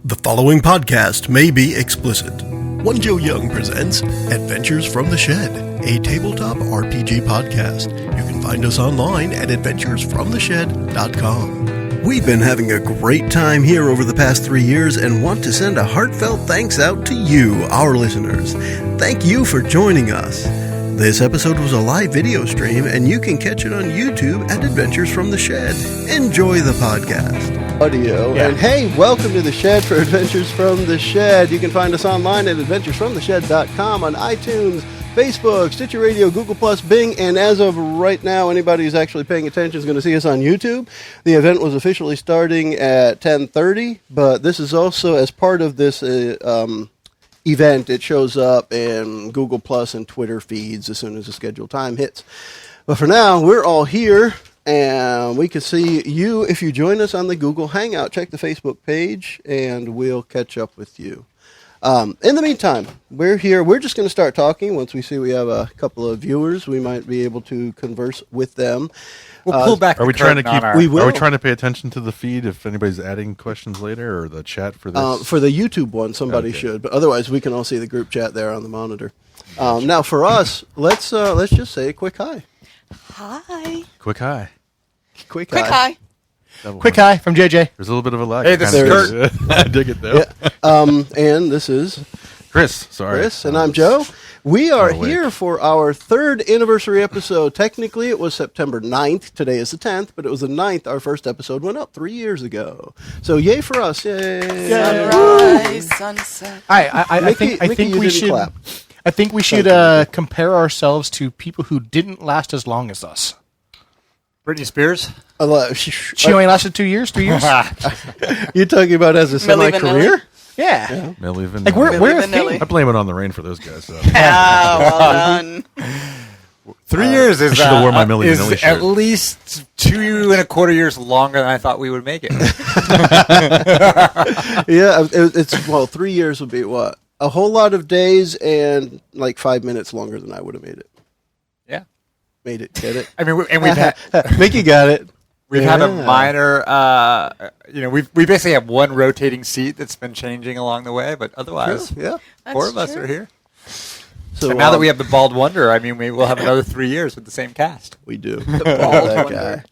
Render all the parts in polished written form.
The following podcast may be explicit. One Joe Young presents Adventures from the Shed, a tabletop RPG podcast. You can find us online at adventuresfromtheshed.com. We've been having a great time here over the past 3 years and want to send a heartfelt thanks out to you, our listeners. Thank you for joining us. This episode was a live video stream, and you can catch it on YouTube at Adventures from the Shed. Enjoy the podcast. Audio. Yeah. And hey, welcome to the Shed for Adventures from the Shed. You can find us online at adventuresfromtheshed.com, on iTunes, Facebook, Stitcher Radio, Google+, Bing, and as of right now, anybody who's actually paying attention is going to see us on YouTube. The event was officially starting at 10:30, but this is also, as part of this event, it shows up in Google+ and Twitter feeds as soon as the scheduled time hits. But for now, we're all here, and we can see you if you join us on the Google Hangout. Check the Facebook page, and we'll catch up with you. In the meantime, we're here. We're just going to start talking. Once we see we have a couple of viewers, we might be able to converse with them. We'll pull back. Are we trying to keep? We will. Are we trying to pay attention to the feed if anybody's adding questions later, or the chat for this? For the YouTube one, somebody should, but otherwise we can all see the group chat there on the monitor. Now, for us, let's just say a quick hi. Hi. Quick hi. Quick hi. Quick hi from JJ. There's a little bit of a lag. Hey, this is Kurt. I dig it though. Yeah. And this is Chris. Sorry, Chris, and I'm Joe. We are awake. here for our third anniversary episode. Technically, it was September 9th. Today is the 10th, but it was the 9th. Our first episode went up 3 years ago. So, yay for us. Yay. Sunrise, sunset. I think Mickie, we should. clap. I think we should compare ourselves to people who didn't last as long as us. Britney Spears? She only lasted 2 years, 3 years. You're talking about as a Milli semi-career? Yeah. Milli Vanilli. Like we're a Vanilli. thing. I blame it on the rain for those guys. So. Ah, well done. 3 years is, I should have worn my Milli Vanilli shirt. at least 2.25 years longer than I thought we would make it. Yeah, it's 3 years would be what? A whole lot of days and like 5 minutes longer than I would have made it. Yeah. Made it, get it? I mean, we've had Mickie got it. we've had a minor, we basically have one rotating seat that's been changing along the way, but otherwise, Yeah. four of us are here. So And now that we have the Bald Wonder, I mean, we will have another 3 years with the same cast. we do. The bald That wonder.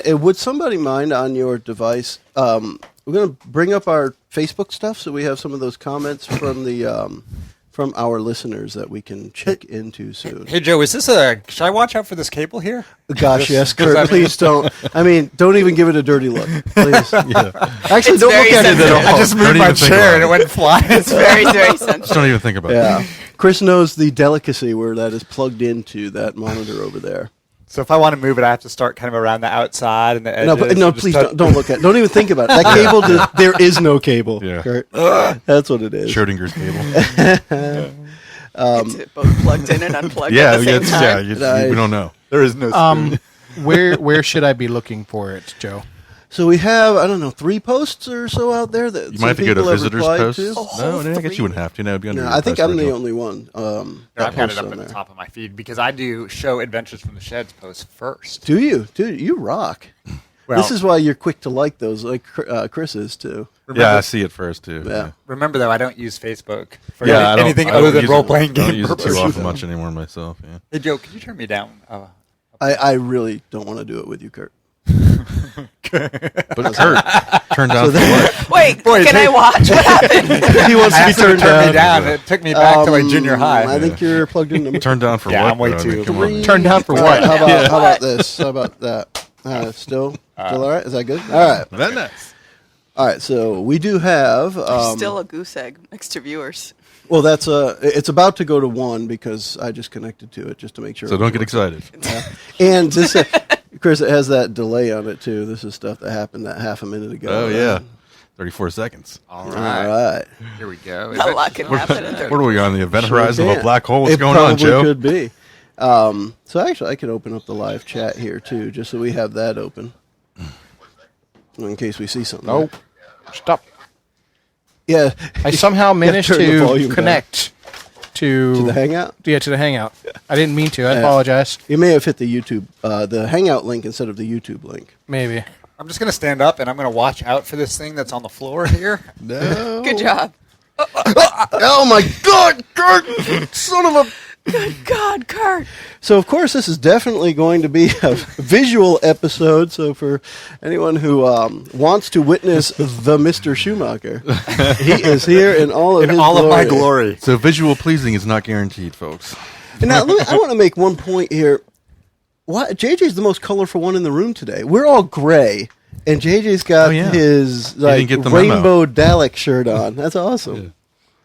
guy. Would somebody mind on your device? We're going to bring up our Facebook stuff, so we have some of those comments from the from our listeners that we can check into soon. Hey, Joe, should I watch out for this cable here? Gosh, yes, does Kurt, that mean- please don't. I mean, don't even give it a dirty look, please. Actually, It's don't very look at it at sensitive. all. I just moved Don't my even think chair about and it. it went flying. It's very, very Just sensitive. don't even think about Yeah, it. Chris knows the delicacy where that is plugged into that monitor over there. So if I want to move it, I have to start kind of around the outside and the edges. No, and just please touch- don't look at it. Don't even think about it. That cable, there is no cable, Yeah. Kurt. That's what it is. Schrodinger's cable. Is it both plugged in and unplugged Yeah, at the same time? we don't know. There is no spoon. Where should I be looking for it, Joe? So we have, 3 posts or so out there that You some might have to get a people have visitor's replied post. to. No, I guess you wouldn't have to. No, it'd be under No, your I think post I'm the original. only one. I've got it up on at the there. top of my feed because I do show Adventures from the Sheds post first. Do you? Dude, you rock. Well, This is why you're quick to like those, like Chris is too. Yeah, I see it first too. Yeah. Remember, though, I don't use Facebook for I don't- anything I don't other than use it- role-playing I don't game use it too purposes. often much anymore myself. Yeah. Hey, Joe, could you turn me down? I really don't want to do it with you, Kurt. But Kurt, turned down for what? Wait, Boy, can I watch? What happened? He wants to be Asked him turned to turn down. me down. It took me back to my junior high. I think you're plugged in. Turned down for Yeah, what? I'm way though? I mean, too- come on, man. Turned down for All right, what? how about this? How about that? Still all right? Is that good? All right. That nice. All right. So we do have. Still a goose egg next to viewers. Well, that's it's about to go to 1 because I just connected to it just to make sure. So don't get excited. And this, Chris, it has that delay on it too. This is stuff that happened that half a minute ago. Oh yeah, 34 seconds. All All right. right. Here we go. A lot can happen in What are we on the event Sure horizon of a can. black hole? What's It going on, probably Joe? could be. So actually, I can open up the live chat here too, just so we have that open, in case we see something. Nope. Stop. Yeah. I somehow managed turn the to volume down. connect to the Hangout. Yeah, to the Hangout. I didn't mean to. I Yeah. apologize. You may have hit the YouTube, the Hangout link instead of the YouTube link. Maybe. I'm just going to stand up and I'm going to watch out for this thing that's on the floor here. No. Good job. Oh my God, Kurt! Son of a... Good God, Kurt. So, of course, this is definitely going to be a visual episode. So, for anyone who wants to witness the Mr. Schumacher, he is here in all of In his all glory. of my glory. So visual pleasing is not guaranteed, folks. And now, I want to make one point here. JJ's the most colorful one in the room today. We're all gray, and JJ's got his didn't get the memo. rainbow Dalek shirt on. That's awesome.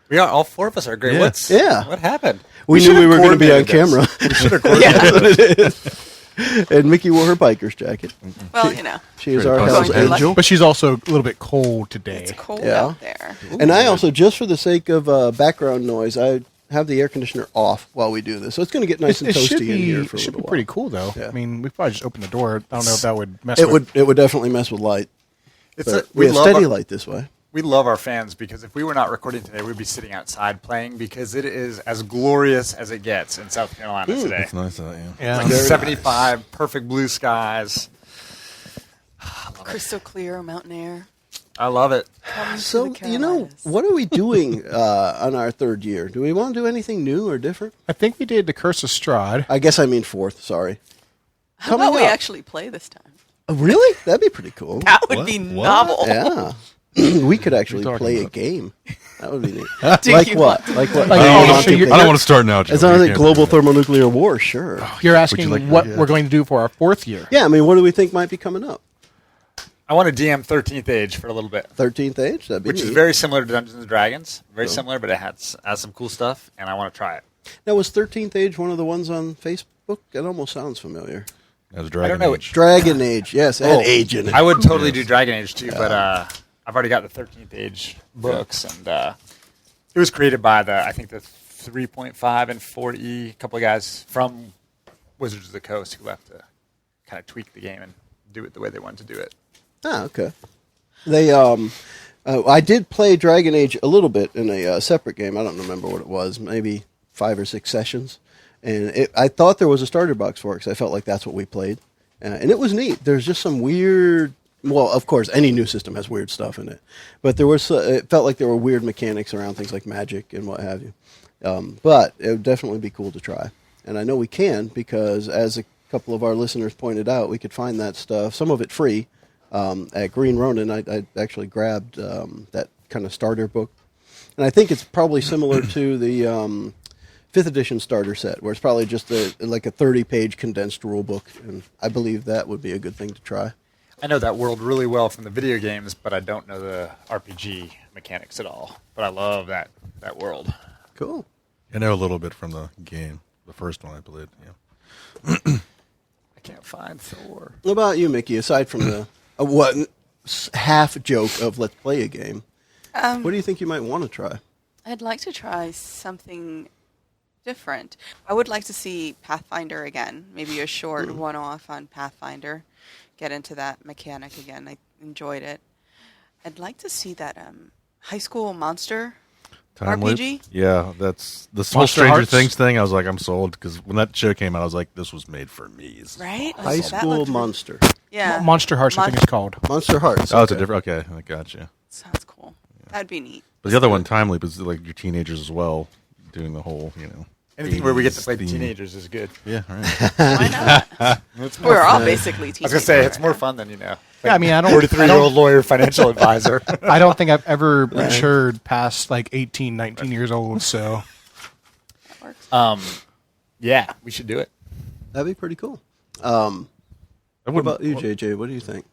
We are all four of us are great. Yeah. What happened? We knew we were going to be on coordinated camera. We should have coordinated. That's what it is. And Mickie wore her biker's jacket. Well, you know, She is Pretty our positive. Hell's Angel. But she's also a little bit cold today. it's cold Yeah. out there. And I also, just for the sake of background noise, I have the air conditioner off while we do this. So it's going to get nice and toasty in here for a should little be while. pretty cool, though. Yeah. I mean, we probably just open the door. I don't know if that would mess It with would definitely mess with light. It's But we we have love steady our, light this way. we love our fans because if we were not recording today, we'd be sitting outside playing because it is as glorious as it gets in South Carolina today. It's nice out, yeah. Yeah. Like 75, perfect blue skies. Crystal clear mountain air. I love it. Comes to So, the you know, Carolinas. what are we doing on our third year? Do we want to do anything new or different? I think we did the Curse of Strahd. I guess I mean fourth, sorry. How about we actually play this time? Oh, really? That'd be pretty cool. That would What? be What? novel. Yeah. We could actually What are you play a talking game. That would be neat. Do Like you what? want- Like what? Like, Do you oh, want so to you're- pick- I don't want to start now, Joe. As long as You it's can't global do that. thermonuclear war, sure. You're asking like- what yeah. we're going to do for our fourth year. Yeah, I mean, what do we think might be coming up? I want to DM 13th Age for a little bit, 13th age? That'd be which neat. is very similar to Dungeons and Dragons. Very Cool. similar, but it has some cool stuff, and I want to try it. Now, was 13th age one of the ones on Facebook? It almost sounds familiar. As Dragon know. Age. Dragon Age, yes, and age in it. I would totally do Dragon Age too, but I've already got the 13th Age books, and it was created by I think the 3.5 and 4E, a couple of guys from Wizards of the Coast who left to kind of tweak the game and do it the way they wanted to do it. Ah, okay. They, I did play Dragon Age a little bit in a separate game. I don't remember what it was. Maybe 5 or 6 sessions. And I thought there was a starter box for it because I felt like that's what we played. And it was neat. There's just some weird... Well, of course, any new system has weird stuff in it. But there was it felt like there were weird mechanics around things like magic and what have you. But it would definitely be cool to try. And I know we can because, as a couple of our listeners pointed out, we could find that stuff, some of it free, at Green Ronin. I actually grabbed that kind of starter book. And I think it's probably similar to the 5th edition starter set, where it's probably just like a 30-page condensed rule book. And I believe that would be a good thing to try. I know that world really well from the video games, but I don't know the RPG mechanics at all. But I love that world. Cool. I know a little bit from the game, the first one, I believe. Yeah. I can't find Thor. What about you, Mickie? Aside from the half joke of let's play a game, what do you think you might want to try? I'd like to try something different. I would like to see Pathfinder again. Maybe a short one-off on Pathfinder. Get into that mechanic again. I enjoyed it. I'd like to see that high school monster Time RPG? Loop? Yeah, that's the whole Monster Stranger Hearts? Things thing. I was like, I'm sold because when that show came out, I was like, this was made for me. right? High That School looked- Monster. Yeah. Monster Hearts, I think it's called. Monster Hearts. Oh, it's a okay. different. Okay, I gotcha. Sounds cool. That'd be neat. But the other one, Time Loop, is like your teenagers as well, doing the whole, Anything where we get to 80s play the theme. teenagers is good. Yeah, right. Why not? We're all basically I teenagers. was gonna say it's right more now. fun than Yeah, I mean, I don't. 43-year-old lawyer, financial advisor. I don't think I've ever matured past like 18, 19 years old. So That works. Yeah, we should do it. That'd be pretty cool. I What wouldn't- about you, JJ? What do you think?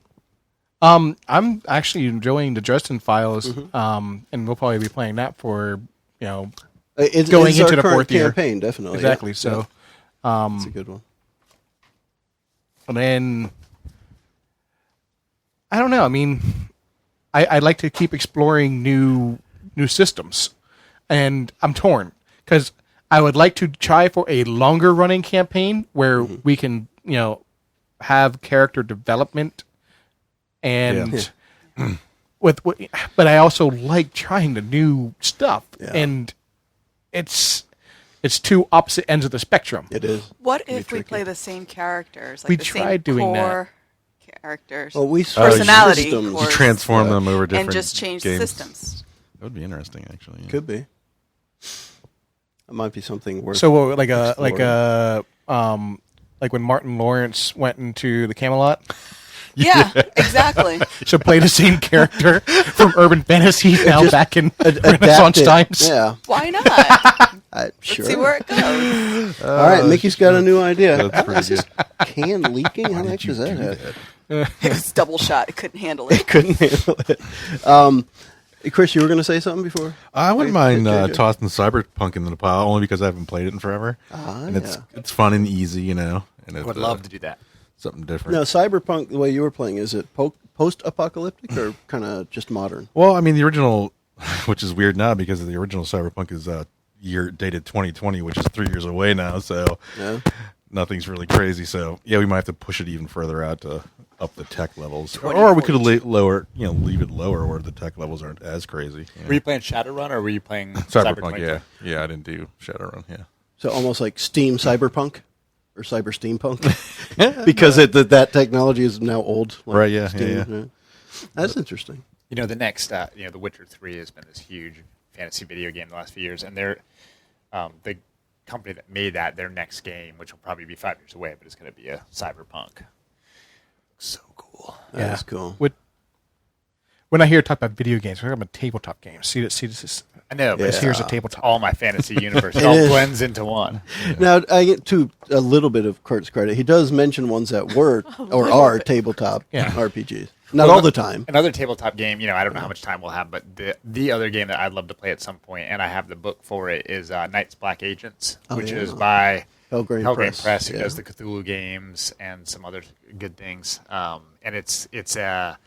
I'm actually enjoying the Dresden Files, and we'll probably be playing that for It's Going it's into our the current fourth year. campaign, definitely. exactly. Yeah. So, Yeah, it's a good one. and then I don't know. I mean, I'd like to keep exploring new systems, and I'm torn because I would like to try for a longer running campaign where we can have character development and but I also like trying the new stuff, Yeah. and it's two opposite ends of the spectrum. It is. What Be if we tricky. play the same characters? Like We the tried same doing that. core characters. Well, we personality systems. You cores transform them over different and just change games. systems. That would be interesting, actually. Yeah. Could be. That might be something worth. So what, like when Martin Lawrence went into the Camelot. Yeah, exactly. So play the same character from urban fantasy now Just back in adapt Renaissance it. times. Yeah, Why not? sure. Let's see where it goes. All right, Mickey's got a new idea. That's pretty good. Can leaking? How the heck does that happen? It was double shot. It couldn't handle it. Couldn't handle it. Chris, you were going to say something before? I wouldn't mind Okay. tossing Cyberpunk into the pile, only because I haven't played it in forever. And it's fun and easy, you know. And I it's, would love to do that. something different. Now, Cyberpunk, the way you were playing, is it post-apocalyptic or kind of just modern? Well, I mean, the original, which is weird now because the original Cyberpunk is year dated 2020, which is 3 years away now. So Yeah. nothing's really crazy. So yeah, we might have to push it even further out to up the tech levels, or we could lower, leave it lower where the tech levels aren't as crazy. Yeah. Were you playing Shadowrun or were you playing Cyberpunk? Cyber Yeah, I didn't do Shadowrun. Yeah. So almost like Steam Cyberpunk or Cyber Steampunk, because that technology is now old. Like Right, yeah, Steam, yeah. That's interesting. You know, the next, The Witcher 3 has been this huge fantasy video game the last few years, and they're the company that made that, their next game, which will probably be 5 years away, but it's going to be a Cyberpunk. So cool. That's cool. When I hear talk about video games, we're talking about tabletop games. See this. I know, but Yeah. Here's a tabletop. all my fantasy universe. It It all is. blends into one. Now, I get to a little bit of Kurt's credit. He does mention ones that were or are tabletop RPGs. Not all the time. Another tabletop game, I don't know how much time we'll have, but the other game that I'd love to play at some point, and I have the book for it, is Night's Black Agents, which is by Helgrain Press, who yeah. does the Cthulhu games and some other good things. And it's a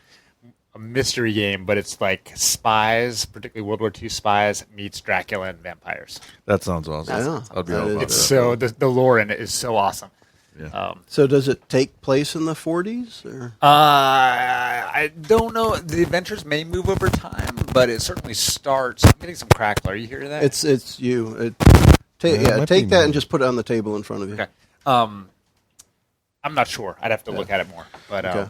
mystery game, but it's like spies, particularly World War II spies, meets Dracula and vampires. That sounds awesome. Yeah, I'd be that all is- about It's that. so the lore in it is so awesome. Yeah. So does it take place in the 40s? Or? I don't know. The adventures may move over time, but it certainly starts. I'm getting some crackle. Are you hearing that? It's you. it might Take be that me. and just put it on the table in front of you. okay. I'm not sure. I'd have to look at it more. But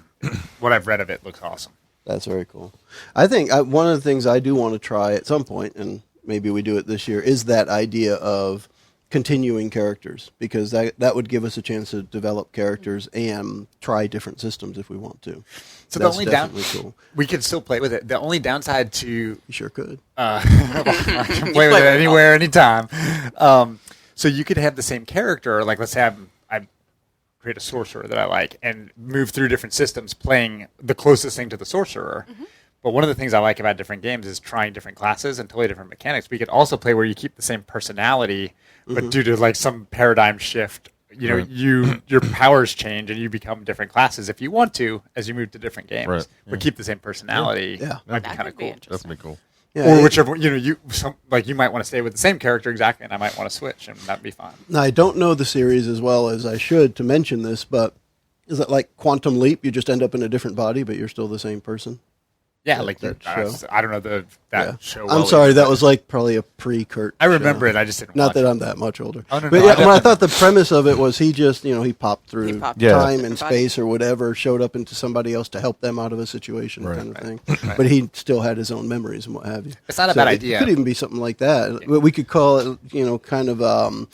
what I've read of it looks awesome. That's very cool. I think one of the things I do want to try at some point, and maybe we do it this year, is that idea of continuing characters, because that would give us a chance to develop characters and try different systems if we want to. So That's the only definitely cool. we can still play with it. The only downside to You sure could. I can play with it anywhere, anytime. So you could have the same character. Like, let's say I create a sorcerer that I like and move through different systems, playing the closest thing to the sorcerer. Mm-hmm. But one of the things I like about different games is trying different classes and totally different mechanics. We could also play where you keep the same personality, but due to like some paradigm shift, your powers change and you become different classes if you want to as you move to different games. Right. But keep the same personality. Yeah. Might be That kind of could be cool. interesting. Definitely cool. Yeah, Or whichever you might want to stay with the same character exactly, and I might want to switch, and that'd be fine. Now, I don't know the series as well as I should to mention this, but is it like Quantum Leap? You just end up in a different body, but you're still the same person? Yeah, That- like that show. I don't know that Yeah. show. I'm well sorry, enough, that but was like probably a pre-Kurt. I remember show. it. I just didn't. Not watch that it. I'm that much older. Oh, no, But no, yeah, I when I definitely- thought the premise of it was he just, he popped through He popped Yeah. time and Everybody. space or whatever, showed up into somebody else to help them out of a situation Right. kind of thing. But he still had his own memories and what have you. It's not a So bad it idea. could even be something like that. We could call it, kind of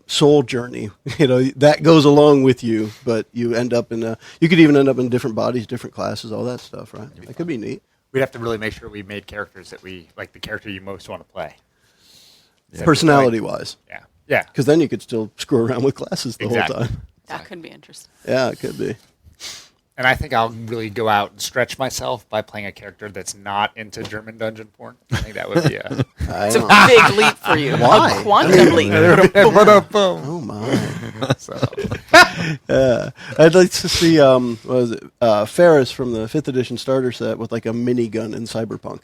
soul journey. That goes along with you, but you end up you could even end up in different bodies, different classes, all that stuff, right? That could be neat. We'd have to really make sure we made characters that we like. The character you most want to play. Personality-wise. Yeah. Because then you could still screw around with classes the Exactly. whole time. That could be interesting. Yeah, it could be. And I think I'll really go out and stretch myself by playing a character that's not into German dungeon porn. I think that would be a. I It's a don't know. big leap for you. Why? A quantum leap. Oh my! So, I'd like to see what was it? Ferris from the 5th edition starter set with like a minigun in Cyberpunk.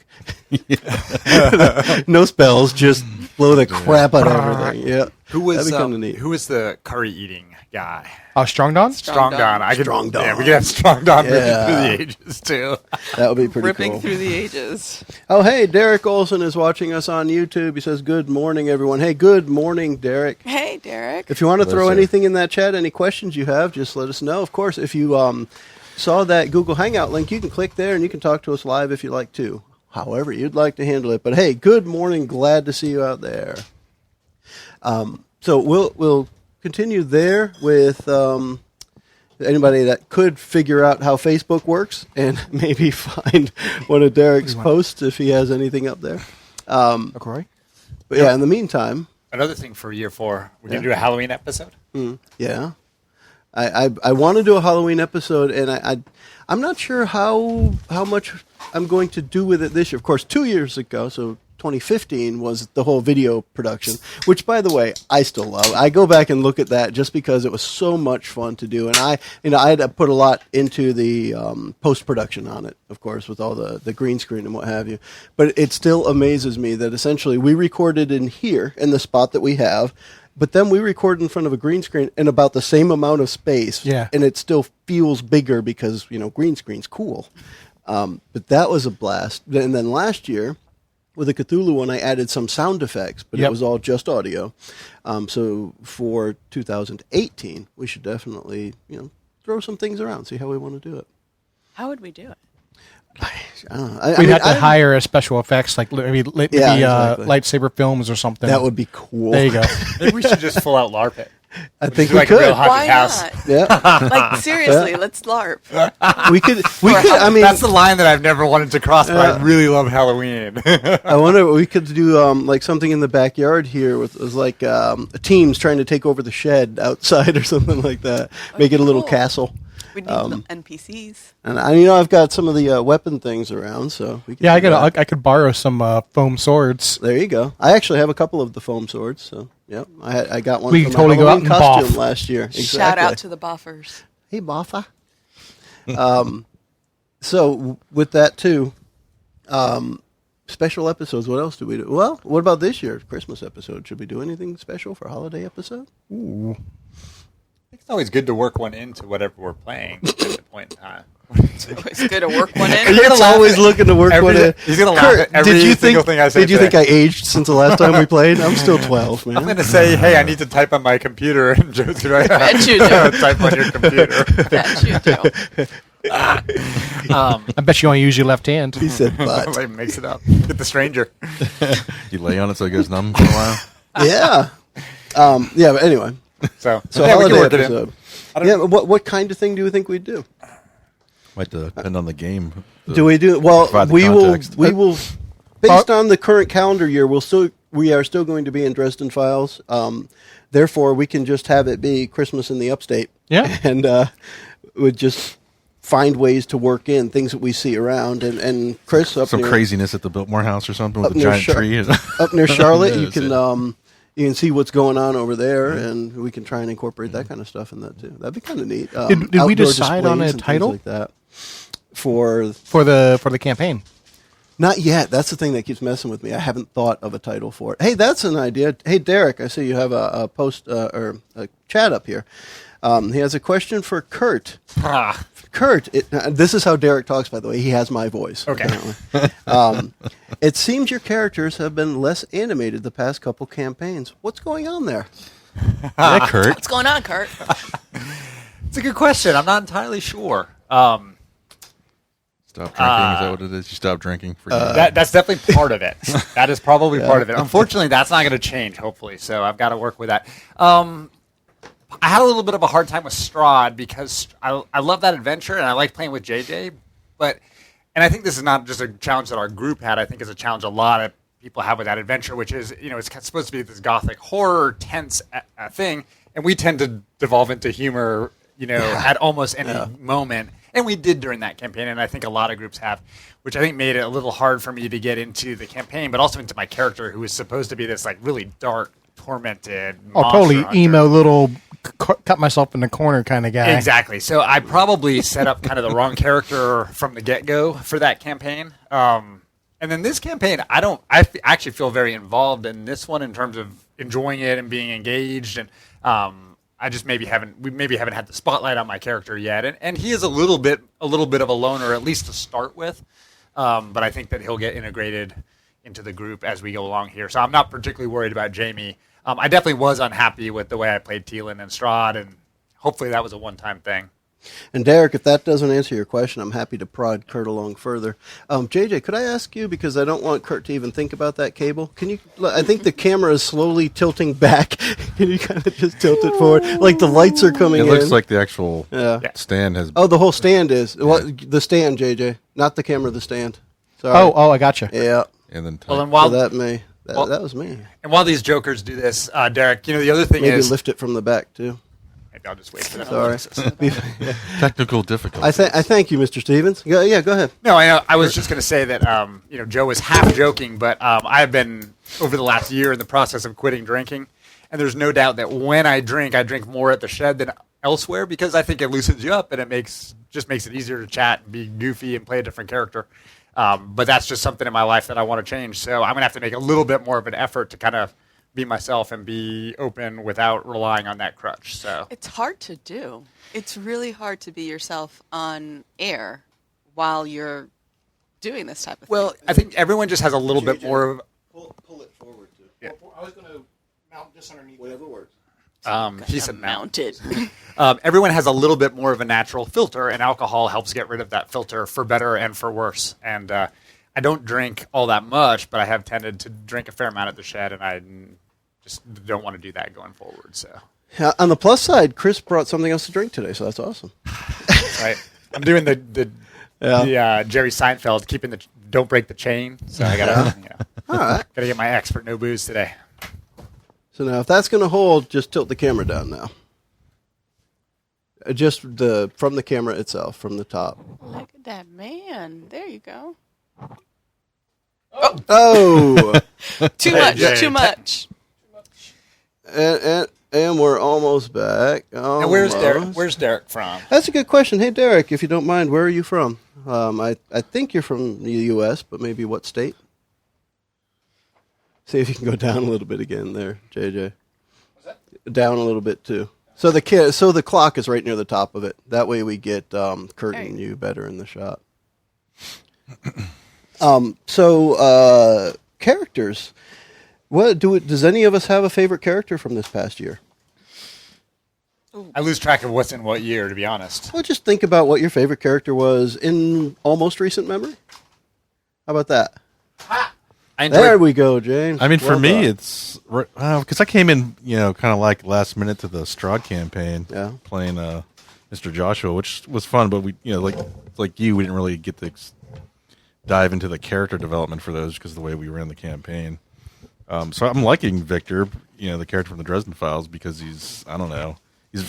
No spells, just blow the crap out of everything. Yeah, who was that'd be kind of neat. who was the curry eating guy? Strong Don? Strong Don. I could. Strong Don. Yeah, we could have Strong Don moving Yeah. through the ages too. That would be pretty Ripping cool. through the ages. Oh, hey, Derek Olson is watching us on YouTube. He says, "Good morning, everyone." Hey, good morning, Derek. Hey, Derek. If you want to throw Yes, sir. anything in that chat, any questions you have, just let us know. Of course, if you saw that Google Hangout link, you can click there and you can talk to us live if you like to. However you'd like to handle it. But hey, good morning. Glad to see you out there. So we'll continue there with anybody that could figure out how Facebook works and maybe find one of Derek's posts if he has anything up there. Okay. But yeah, in the meantime. Another thing for year 4, we're going to do a Halloween episode. Yeah. I want to do a Halloween episode, and I'm not sure how much I'm going to do with it this year. Of course, 2 years ago, so 2015 was the whole video production, which, by the way, I still love. I go back and look at that just because it was so much fun to do, and I had to put a lot into the post production on it, of course, with all the green screen and what have you. But it still amazes me that essentially we recorded in here in the spot that we have. But then we record in front of a green screen in about the same amount of space, and it still feels bigger because, green screen's cool. But that was a blast. And then last year, with the Cthulhu one, I added some sound effects, but it was all just audio. So for 2018, we should definitely, throw some things around, see how we want to do it. How would we do it? We'd have to hire a special effects, like maybe exactly. Lightsaber films or something. That would be cool. There you go. Maybe we should just full out LARP it. I think we could. Why not? Yeah. Like, seriously, let's LARP. We could. I mean, that's the line that I've never wanted to cross, but I really love Halloween. I wonder we could do like something in the backyard here with like teams trying to take over the shed outside or something like that. Make it a little castle. We need some NPCs. And I've got some of the weapon things around, so we can I could borrow some foam swords. There you go. I actually have a couple of the foam swords, so yep. I got one. We from can totally go out and costume boff last year. Exactly. Shout out to the buffers. Hey, boffa. So with that too, special episodes. What else do we do? Well, what about this year? Christmas episode. Should we do anything special for holiday episode? Ooh. It's always good to work one into whatever we're playing at the point in time. It's good to work one in. He's always looking to work one in. He's going to laugh at every single thing I say. Did you think I aged since the last time we played? I'm still 12, man. I'm going to say, hey, I need to type on my computer. And Joe's going to Bet you do. type on your computer. Bet you do. I bet you only use your left hand. He said, but. Like, mix it up. Get the stranger. You lay on it so it goes numb for a while. Yeah. Yeah, but anyway. So yeah, holiday episode. Yeah, what kind of thing do you think we'd do? Might depend on the game. Do we do well? We will. Based on the current calendar year, we are still going to be in Dresden Files. Therefore, we can just have it be Christmas in the Upstate. Yeah, and would just find ways to work in things that we see around. And Chris, up some near, craziness at the Biltmore house or something with a giant tree. Up near Charlotte, you can. You can see what's going on over there, and we can try and incorporate that kind of stuff in that too. That'd be kind of neat. Did we decide on a title like that for the campaign? Not yet. That's the thing that keeps messing with me. I haven't thought of a title for it. Hey, that's an idea. Hey, Derek, I see you have a post or a chat up here. He has a question for Kurt. Kurt, this is how Derek talks, by the way. He has my voice. Okay. It seems your characters have been less animated the past couple campaigns. What's going on there? Yeah, Kurt. What's going on, Kurt? It's a good question. I'm not entirely sure. Stop drinking. Is that what it is? You stop drinking? That's definitely part of it. That is probably part of it. Unfortunately, that's not going to change, hopefully. So I've got to work with that. I had a little bit of a hard time with Strahd because I love that adventure and I like playing with JJ, and I think this is not just a challenge that our group had. I think it's a challenge a lot of people have with that adventure, which is, it's supposed to be this gothic horror tense thing, and we tend to devolve into humor, at almost any moment, and we did during that campaign, and I think a lot of groups have, which I think made it a little hard for me to get into the campaign, but also into my character, who was supposed to be this like really dark, tormented monster totally hunter. Emo little cut myself in the corner kind of guy. Exactly. So I probably set up kind of the wrong character from the get-go for that campaign. And then this campaign, I actually feel very involved in this one in terms of enjoying it and being engaged. And I just maybe haven't had the spotlight on my character yet. And he is a little bit of a loner, at least to start with. But I think that he'll get integrated into the group as we go along here. So I'm not particularly worried about Jamie. I definitely was unhappy with the way I played Teelan and Strahd, and hopefully that was a one-time thing. And Derek, if that doesn't answer your question, I'm happy to prod Kurt along further. JJ, could I ask you, because I don't want Kurt to even think about that cable, can you, I think the camera is slowly tilting back. Can you kind of just tilt it forward? Like the lights are coming in. It looks like the actual Yeah. stand has. Oh, the whole stand is. Well, the stand, JJ. Not the camera, the stand. Sorry. Oh, I gotcha. Yeah. And then Well, and So while that was me. and while these jokers do this, Derek, the other thing Maybe is lift it from the back, too. maybe I'll just wait for that. Sorry. technical difficulties. I thank you, Mr. Stevens. Go ahead. No, I was just going to say that Joe was half joking, but I've been over the last year in the process of quitting drinking, and there's no doubt that when I drink more at the shed than elsewhere because I think it loosens you up and it makes it easier to chat and be goofy and play a different character. But that's just something in my life that I want to change. So I'm going to have to make a little bit more of an effort to kind of be myself and be open without relying on that crutch. So It's hard to do. It's really hard to be yourself on air while you're doing this type of well, thing. I think everyone just has a little bit more of. Pull it forward, too. Yeah. I was going to mount this underneath. Whatever works. He said mount. Mounted. Everyone has a little bit more of a natural filter, and alcohol helps get rid of that filter for better and for worse. And I don't drink all that much, but I have tended to drink a fair amount at the shed, and I just don't want to do that going forward. So, On the plus side, Chris brought something else to drink today, so that's awesome. right, I'm doing the Jerry Seinfeld, keeping the don't break the chain. So I gotta All right. gotta get my expert no booze today. So now, if that's going to hold, just tilt the camera down now. Just from the camera itself, from the top. Look at that man. There you go. Oh! Too much. Too much. and we're almost back. And where's Derek? Almost. Where's Derek from? That's a good question. Hey, Derek, if you don't mind, where are you from? I think you're from the U.S., but maybe what state? See if you can go down a little bit again there, JJ. What's that? Down a little bit, too. So the clock is right near the top of it. That way we get Kurt and you better in the shot. Characters. Does any of us have a favorite character from this past year? I lose track of what's in what year, to be honest. Well, just think about what your favorite character was in almost recent memory. How about that? There we go, James. I mean, for Well me, done. it's because I came in, kind of like last minute to the Strahd campaign, playing Mr. Joshua, which was fun. But we, like you, we didn't really get to dive into the character development for those because of the way we ran the campaign. So I'm liking Victor, the character from the Dresden Files, because he's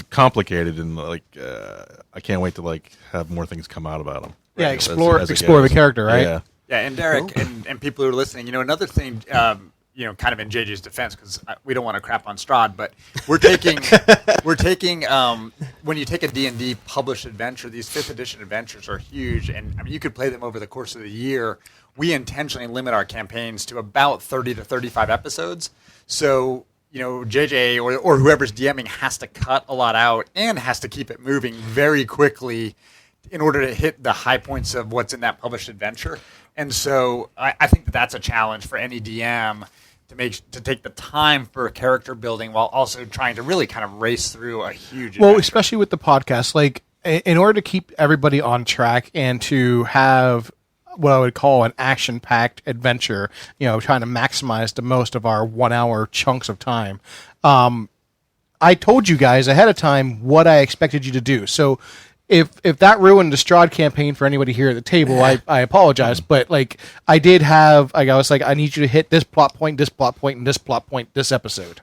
complicated and I can't wait to have more things come out about him. Yeah, Right, explore as it the goes. character, right? Yeah. Yeah, and Derek and people who are listening, another thing, kind of in JJ's defense, because we don't want to crap on Strahd, but we're taking when you take a D&D published adventure, these 5th edition adventures are huge, and I mean you could play them over the course of the year. We intentionally limit our campaigns to about 30 to 35 episodes, so JJ or whoever's DMing has to cut a lot out and has to keep it moving very quickly in order to hit the high points of what's in that published adventure. And so I think that's a challenge for any DM to take the time for character building while also trying to really kind of race through a huge Well, adventure. especially with the podcast, in order to keep everybody on track and to have what I would call an action-packed adventure, trying to maximize the most of our 1-hour chunks of time. I told you guys ahead of time what I expected you to do. So if that ruined the Strahd campaign for anybody here at the table, I apologize. But I did have, I was like, I need you to hit this plot point, and this plot point, this episode.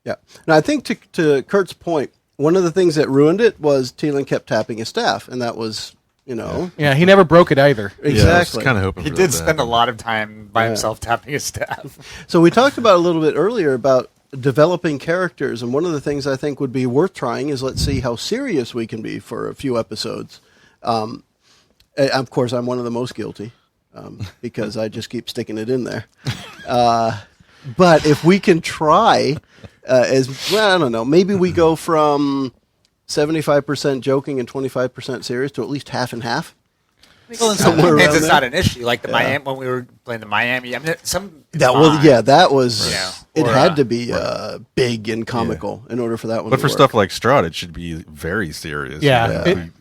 Yeah. Now, I think to Kurt's point, one of the things that ruined it was Thielen kept tapping his staff, and that was, Yeah, he never broke it either. Exactly. Yeah, I was kind of hoping he for did that to spend a happen. lot of time by himself tapping his staff. So we talked about a little bit earlier about developing characters, and one of the things I think would be worth trying is let's see how serious we can be for a few episodes. Of course, I'm one of the most guilty because I just keep sticking it in there. But if we can try, I don't know, maybe we go from 75% joking and 25% serious to at least half and half. Well, in some Somewhere ways, around it's there. not an issue. Like the Miami when we were playing the Miami. I mean, That was. Yeah. It Or, had to be big and comical in order for that one. But to for work. stuff like Strahd, it should be very serious. Yeah. You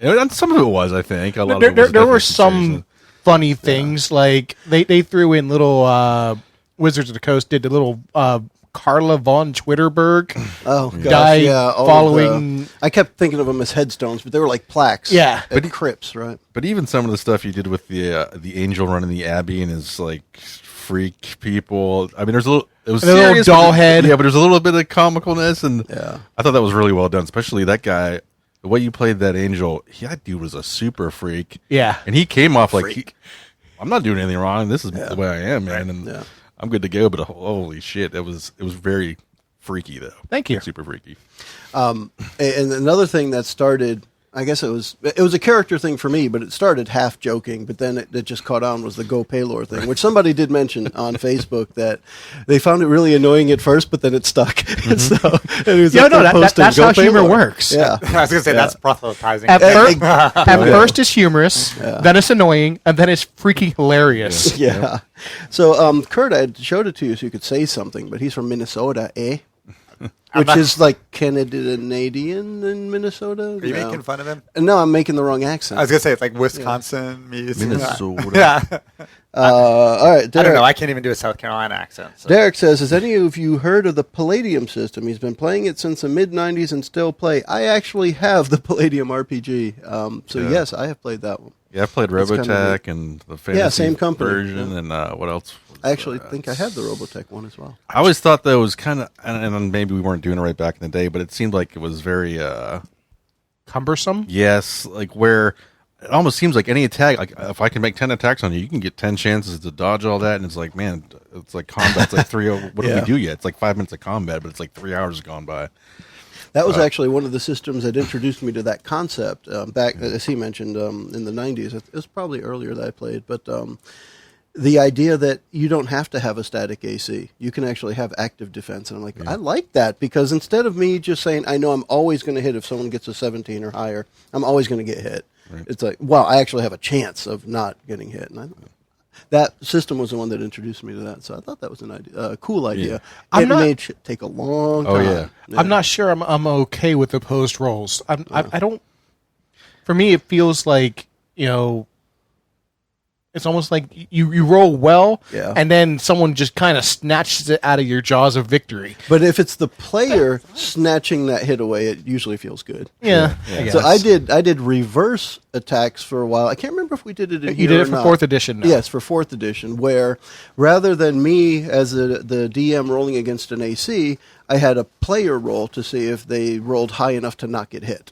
know? And some of it was, I think. A lot of it There was were definitely some serious. funny things, like they threw in little Wizards of the Coast did the little Carla von Twitterberg Oh gosh, guy yeah, all of following. I kept thinking of them as headstones, but they were like plaques. Yeah. at crypts, right? But even some of the stuff you did with the angel running the abbey and his like freak people. I mean, there's a little. It was And a little serious, doll but head. Yeah, but there's a little bit of comicalness, and Yeah. I thought that was really well done. Especially that guy, the way you played that angel. That dude was a super freak. Yeah. and he came off like, I'm not doing anything wrong. This is the way I am, man, and Yeah. I'm good to go. But holy shit, it was very freaky though. Thank you. Super freaky. And another thing that started, I guess it was a character thing for me, but it started half joking, but then it just caught on, was the Go Paylor thing, which somebody did mention on Facebook that they found it really annoying at first, but then it stuck. So, and it was Yeah, up no, there posting, that's "Go how humor Paylor." works. Yeah. I was going to say that's proselytizing. At first it's humorous, then it's annoying, and then it's freaking hilarious. Yeah. So, Kurt, I showed it to you so you could say something, but he's from Minnesota, eh? Which is like Canadian in Minnesota. Are you making fun of him? No, I'm making the wrong accent. I was going to say it's like Wisconsin meets Minnesota. Yeah. All right, Derek. I don't know. I can't even do a South Carolina accent. So. Derek says, has any of you heard of the Palladium system? He's been playing it since the mid-'90s and still play. I actually have the Palladium RPG. So, yes, I have played that one. Yeah, I played That's kind of Robotech and the fantasy same company. version, and what else? I actually think I had the Robotech one as well. I always thought that was kind of, and maybe we weren't doing it right back in the day, but it seemed like it was very, Cumbersome. yes, like where it almost seems like any attack, like if I can make 10 attacks on you, you can get 10 chances to dodge all that, and it's like, man, it's like combat. It's like what did we do yet? It's like 5 minutes of combat, but it's like 3 hours gone by. That was actually one of the systems that introduced me to that concept back, as he mentioned, in the 90s. It was probably earlier that I played, but the idea that you don't have to have a static AC. You can actually have active defense. And I'm like, I like that, because instead of me just saying, I know I'm always going to hit if someone gets a 17 or higher, I'm always going to get hit. Right. It's like, well, I actually have a chance of not getting hit. And that system was the one that introduced me to that. So I thought that was a cool idea. I'm It not- made shit take a long time. Oh, yeah. I'm not sure I'm okay with opposed rolls. I don't. For me, it feels like, it's almost like you roll well, and then someone just kind of snatches it out of your jaws of victory. But if it's the player snatching that hit away, it usually feels good. Yeah. I guess. So I did reverse attacks for a while. I can't remember if we did it in here You did or it for not. 4th edition now. Yes, for 4th edition, where rather than me as the DM rolling against an AC, I had a player roll to see if they rolled high enough to not get hit.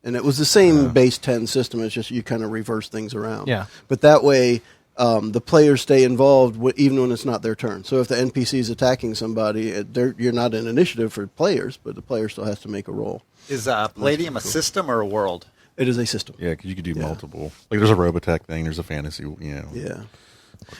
And it was the same base 10 system. It's just you kind of reverse things around. Yeah. But that way, the players stay involved even when it's not their turn. So if the NPC is attacking somebody, you're not in initiative for players, but the player still has to make a roll. Is Palladium a system or a world? It is a system. Yeah, because you could do multiple. Like there's a Robotech thing, there's a fantasy, Yeah. all kinds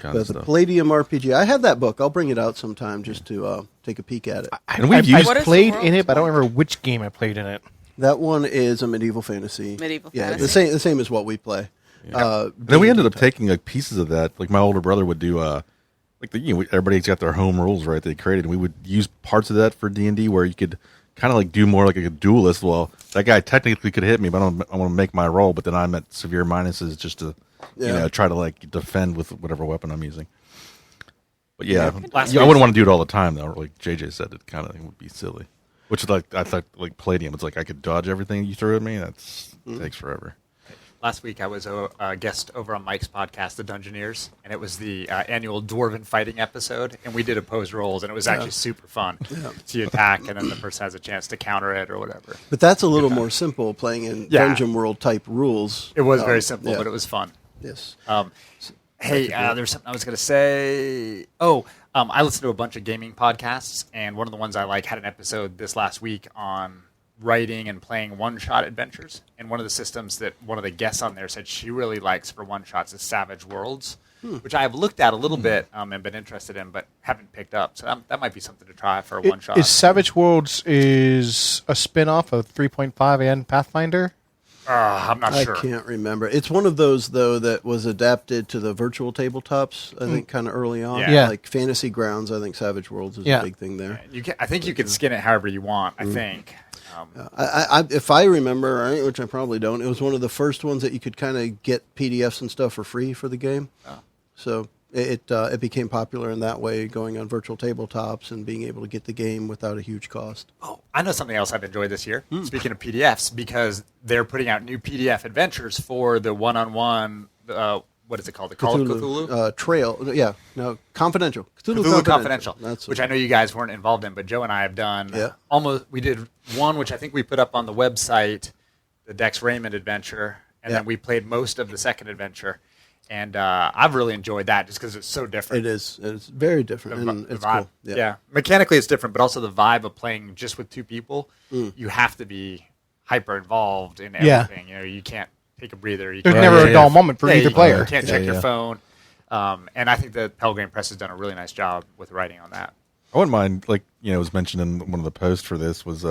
But of the stuff. Palladium RPG, I have that book. I'll bring it out sometime just to take a peek at it. And we've I used What is the played world in it, but I don't like? remember which game I played in it. That one is a medieval fantasy. Medieval Yeah, fantasy. the same as what we play. then we ended up taking like pieces of that. Like my older brother would do, like everybody's got their home rules, right? They created, and we would use parts of that for D&D where you could kind of like do more like a duelist. Well, that guy technically could hit me, but I want to make my roll. But then I'm at severe minuses just to, try to like defend with whatever weapon I'm using. But I wouldn't want to do it all the time though. Like JJ said, it kind of would be silly. Which is like I thought, like Palladium. It's like I could dodge everything you throw at me. Takes forever. Last week I was a guest over on Mike's podcast, The Dungeoneers, and it was the annual Dwarven Fighting episode, and we did opposed rolls, and it was actually super fun. So you attack, and then the person has a chance to counter it or whatever. But that's a little more simple, playing in Dungeon World type rules. It was very simple, but it was fun. Yes. Hey, there's something I was going to say. I listen to a bunch of gaming podcasts, and one of the ones I like had an episode this last week on writing and playing one-shot adventures. And one of the systems that one of the guests on there said she really likes for one-shots is Savage Worlds, which I have looked at a little bit and been interested in, but haven't picked up. So that might be something to try for a one-shot. Is Savage Worlds is a spin-off of 3.5 and Pathfinder? I'm not I sure. can't remember. It's one of those, though, that was adapted to the virtual tabletops, I think, kind of early on. Yeah. Like Fantasy Grounds, I think Savage Worlds is Yeah. a big thing there. I think you can skin it however you want. I think. If I remember right, which I probably don't, it was one of the first ones that you could kind of get PDFs and stuff for free for the game. So it became popular in that way, going on virtual tabletops and being able to get the game without a huge cost. Oh, I know something else I've enjoyed this year. Speaking of PDFs, because they're putting out new PDF adventures for the one-on-one. What is it called? The Call of Cthulhu? Trail. Yeah. No, Confidential. Cthulhu Confidential, That's which I know you guys weren't involved in, but Joe and I have done. Yeah. We did one, which I think we put up on the website, the Dex Raymond adventure, and then we played most of the second adventure. And I've really enjoyed that just because it's so different. It is. It's very different. And The it's vibe. cool. Yeah. Mechanically, it's different, but also the vibe of playing just with two people. You have to be hyper involved in everything. Yeah. You know, you can't take a breather. You There's can't- never a dull moment for either player. You can't check your phone. And I think the Pelgrane Press has done a really nice job with writing on that. I wouldn't mind, like, it was mentioned in one of the posts for this was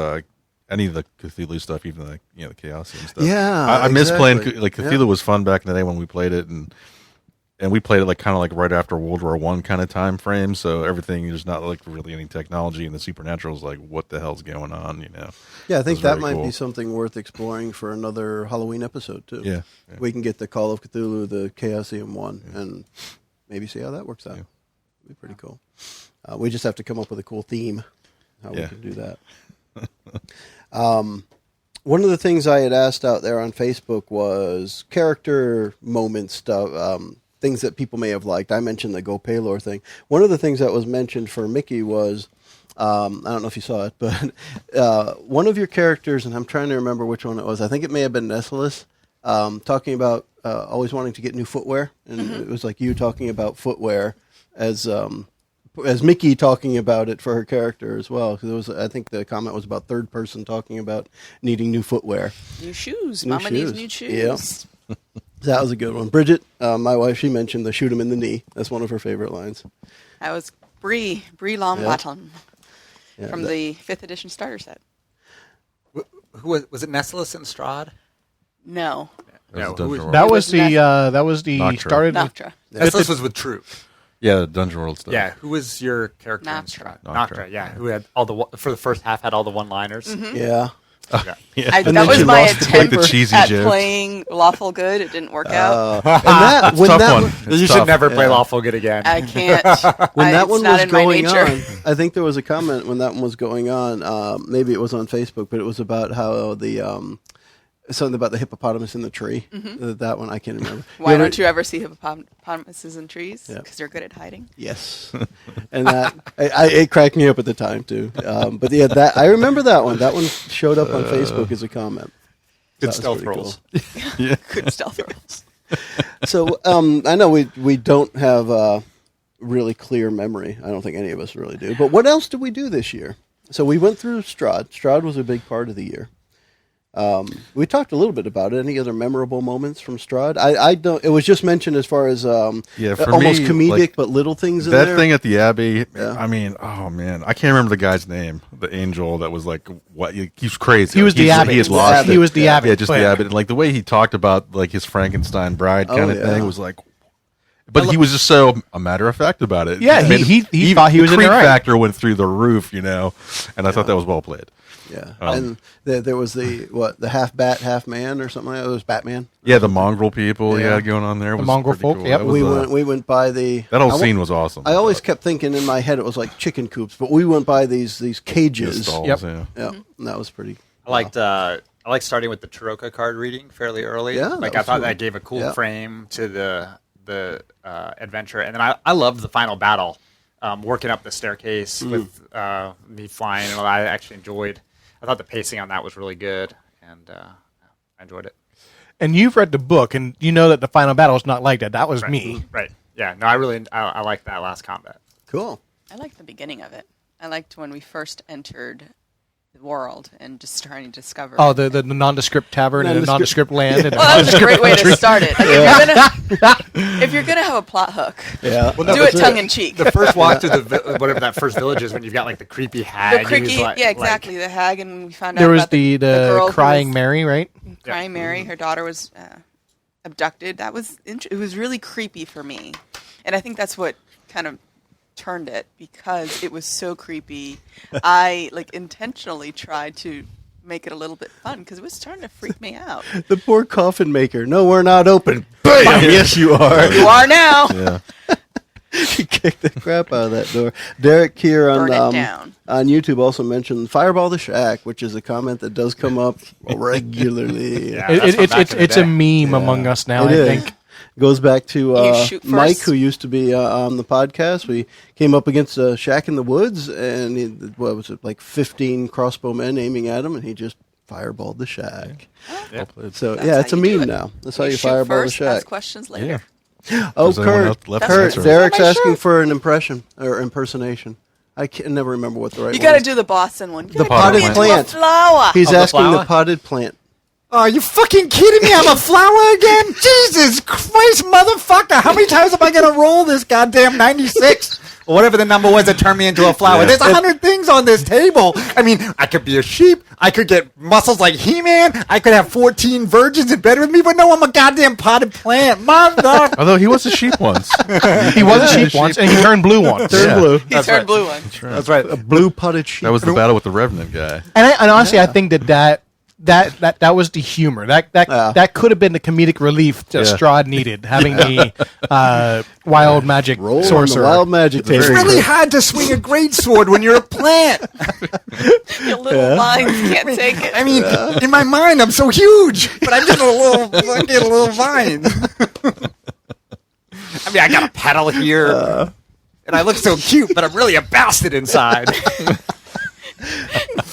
any of the Cthulhu stuff, even the the Chaosium stuff. Yeah, I miss playing exactly. Cthulhu was fun back in the day when we played it, and we played it like kind of like right after World War I kind of time frame. So everything, there's not like really any technology, and the supernatural is like, what the hell's going on? Yeah, I think It was that very might cool. be something worth exploring for another Halloween episode too. Yeah. We can get the Call of Cthulhu, the Chaosium one, and maybe see how that works out. Yeah. It'd be pretty cool. We just have to come up with a cool theme, how we Yeah. can do that. One of the things I had asked out there on Facebook was character moment stuff, things that people may have liked. I mentioned the Go Paylor thing. One of the things that was mentioned for Mickie was, I don't know if you saw it, but one of your characters, and I'm trying to remember which one it was. I think it may have been Nessalus, talking about always wanting to get new footwear, and it was like you talking about footwear as Mickie talking about it for her character as well. Because I think the comment was about third person talking about needing new footwear. New shoes. New Mama shoes. needs new shoes. Yeah. That was a good one. Bridget, my wife, she mentioned the shoot him in the knee. That's one of her favorite lines. That was Brie Longbottom Yeah, from the 5th edition starter set. Who was it? Nessalus and Strahd? No. No, Dungeon who was- World. That It was was the Noctra. started. Noctra. Nessalus was with Troop. Yeah, the Dungeon World stuff. Yeah, who was your character in Noctra. Strahd? Noctra. Yeah, who had for the first half had all the one-liners. Yeah. Yeah. That then was she my lost the attempt like the cheesy at jokes. playing Lawful Good. It didn't work out. And that, when Tough that one. one- It's You tough. should never play Lawful Good again. I can't. when that it's one not was in my going nature. on, I think there was a comment when that one was going on. Maybe it was on Facebook, but it was about how the something about the hippopotamus in the tree. That one I can't remember. Why don't you ever see hippopotamuses in trees? Yeah. Because they're good at hiding. Yes, and that it cracked me up at the time too. But yeah, that I remember that one. That one showed up on Facebook as a comment. Good That was stealth pretty rolls. Good stealth rolls. So I know we don't have a really clear memory. I don't think any of us really do. But what else did we do this year? So we went through Strahd. Strahd was a big part of the year. We talked a little bit about it. Any other memorable moments from Strahd? I don't. It was just mentioned as far as for almost me, comedic, like, but little things in That there. thing at the Abbey, Yeah. I mean, oh man, I can't remember the guy's name. The angel that was like, what? He's crazy. He was the He's- abbot. He had lost He it. was the abbot. Yeah, just But- the abbot. And like the way he talked about like his Frankenstein bride kind of yeah. thing was like, but he was just so a matter of fact about it. Yeah, It made he it- thought he was the in the creep right. factor went through the roof, and I thought that was well played. Yeah, and there was the half bat, half man, or something like that. It was Batman. Yeah, the mongrel people he Yeah. had going on there. Was mongrel pretty folk, cool. yep. That was, We went by the that whole I wa- scene was awesome. I always kept thinking in my head it was like chicken coops, but we went by these cages. stalls, Yep. yeah. Yeah, and that was pretty. I liked starting with the Taroko card reading fairly early. Yeah, like that I was thought cool. that gave a cool Yeah. frame to the adventure, and then I loved the final battle, working up the staircase with me flying. And I actually enjoyed. I thought the pacing on that was really good, and I enjoyed it. And you've read the book, and you know that the final battle is not like that. That was Right. me. Right? Yeah. No, I liked that last combat. Cool. I liked the beginning of it. I liked when we first entered the world and just trying to discover. Oh, the nondescript tavern and the nondescript land. And Well, that was a great way to start it. Like, if you're gonna have a plot hook, Yeah. do it tongue in cheek. The first walk to whatever that first village is, when you've got like the creepy hag. The creaky, who's, like, yeah, exactly. The hag, and we found there out was about the girl who crying was Mary, right? primary. Her daughter was abducted. That was it was really creepy for me, and I think that's what kind of turned it, because it was so creepy. I intentionally tried to make it a little bit fun because it was starting to freak me out. The poor coffin maker. No, we're not open. Bam! Yes, you are. You are now. Yeah. He kicked the crap out of that door. Derek here on YouTube also mentioned Fireball the Shack, which is a comment that does come up regularly. Yeah, It's a meme among us now, I think. Goes back to Mike, first. who used to be on the podcast. We came up against a shack in the woods, and what was it, like 15 crossbow men aiming at him, and he just fireballed the shack. Yeah. So, That's it's a how you do meme it. now. That's how You you shoot fireball first, the shack. ask questions later. Oh, Does anyone Kurt, left Kurt, answer? Derek's My asking shirt. for an impression or impersonation. I can never remember what the right You one got to is. do the Boston one. The potted plant. A flower. He's the asking the flower? potted plant. Are you fucking kidding me? I'm a flower again? Jesus Christ, motherfucker. How many times am I going to roll this goddamn 96? Or whatever the number was that turned me into a flower. Yeah. There's 100 things on this table. I mean, I could be a sheep. I could get muscles like He-Man. I could have 14 virgins in bed with me. But no, I'm a goddamn potted plant. Mother. Although he was a sheep once. He was a sheep once, and he turned blue once. Turn blue. He turned blue one. That's right. A blue potted sheep. That was the battle with the Revenant guy. And honestly, I think that was the humor. That could have been the comedic relief that Yeah. Strahd needed, having the wild magic Roll on the sorcerer. wild magic Very It's table. really hard to swing a great sword when you're a plant. Your little lines can't take it. I mean, in my mind, I'm so huge, but I'm just a little vine. I mean, I got a pedal here, and I look so cute, but I'm really a bastard inside.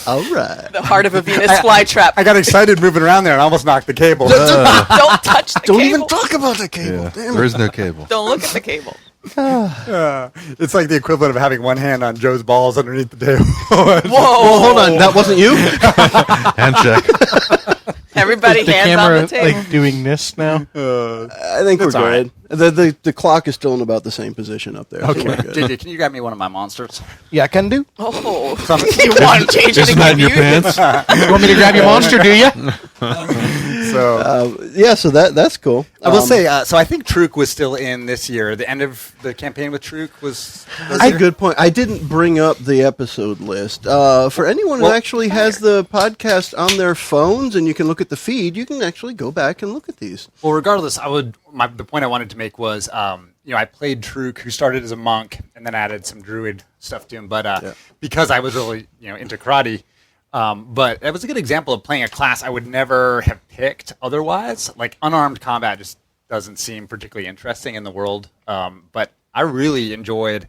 All right. The heart of a Venus flytrap. I got excited moving around there and almost knocked the cable. Don't touch the Don't cable. even talk about the cable. Yeah. Damn There it. is no cable. Don't look at the cable. It's like the equivalent of having one hand on Joe's balls underneath the table. Whoa. Well, hold on. That wasn't you? Hand check. Everybody The hands camera on the table. doing this now. I think we're That's all good. The clock is still in about the same position up there. so Okay. we're good. JJ, can you grab me one of my monsters? Yeah, can do. Oh. You want to change it Isn't that in your again? pants? You want me to grab your monster? Do you? So So that's cool. I will say, so I think Truk was still in this year. The end of the campaign with Truk was. That's a good point. I didn't bring up the episode list. For anyone who actually has the podcast on their phones and you can look at the feed, you can actually go back and look at these. Well, regardless, the point I wanted to make was, I played Truk, who started as a monk and then added some druid stuff to him. But because I was really into karate, but it was a good example of playing a class I would never have picked otherwise. Like unarmed combat just doesn't seem particularly interesting in the world. But I really enjoyed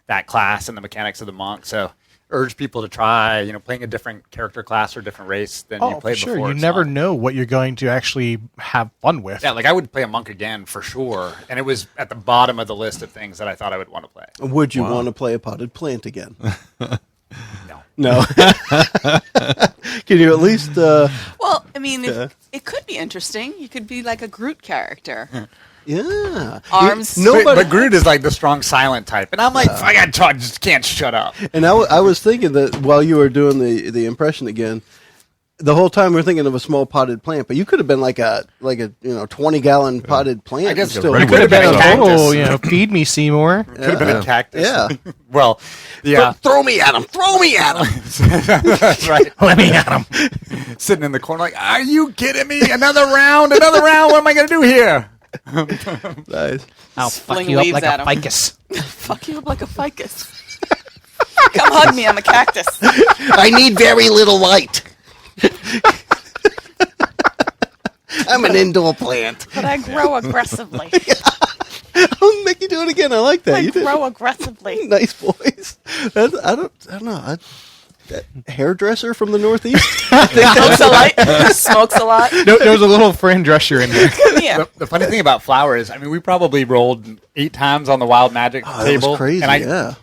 that class and the mechanics of the monk. So urge people to try, playing a different character class or different race than you Oh, for played sure. before. You It's never fun. know what you're going to actually have fun with. Yeah, like I would play a monk again for sure. And it was at the bottom of the list of things that I thought I would want to play. Would you want to play a potted plant again? No. No. Can you at least? Well, I mean, it could be interesting. You could be like a Groot character. Yeah. Arms. Nobody. But Groot is like the strong silent type. And I'm like, I got talk, just can't shut up. And I was thinking that while you were doing the impression again, the whole time we were thinking of a small potted plant, but you could have been like a 20-gallon potted plant. I guess and still ready could have been a Oh, cactus. feed me, Seymour. Could have been a cactus. Yeah. Well, yeah. Throw me at him. Throw me at him. That's right. Let me at him. Sitting in the corner like, are you kidding me? Another round? What am I going to do here? Nice. I'll Fling fuck you up leaves like at a him. ficus. Fuck you up like a ficus. Come hug me. I'm a cactus. I need very little light. I'm an indoor plant. But I grow aggressively. Oh, Mickie, do it again. I like that. I You did. grow aggressively. Nice voice. I don't know. That hairdresser from the Northeast. Smokes a lot. There was a little Fran Drescher in there. Yeah. The funny thing about flower is, I mean, we probably rolled 8 times on the wild magic That table. was crazy. And Yeah.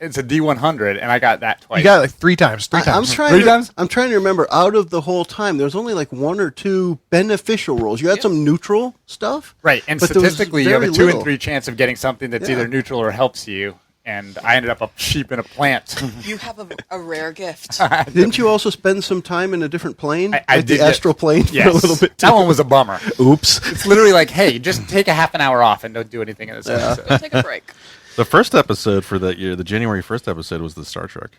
it's a D100, and I got that twice. You got it like 3 times. 3 I'm times. trying. Three times? I'm trying to remember. Out of the whole time, there was only like 1 or 2 beneficial rolls. You had some neutral stuff, Right, and but there was statistically, you have a very 2 little. in 3 chance of getting something that's Yeah. either neutral or helps you. and I ended up a sheep in a plant. You have a rare gift. Didn't you also spend some time in a different plane? I like did the astral plane for Yes. a little bit too? That one was a bummer. Oops. It's literally like, hey, just take a half an hour off and don't do anything in this episode. Take a break. The first episode for that year, the January 1st episode, was the Star Trek.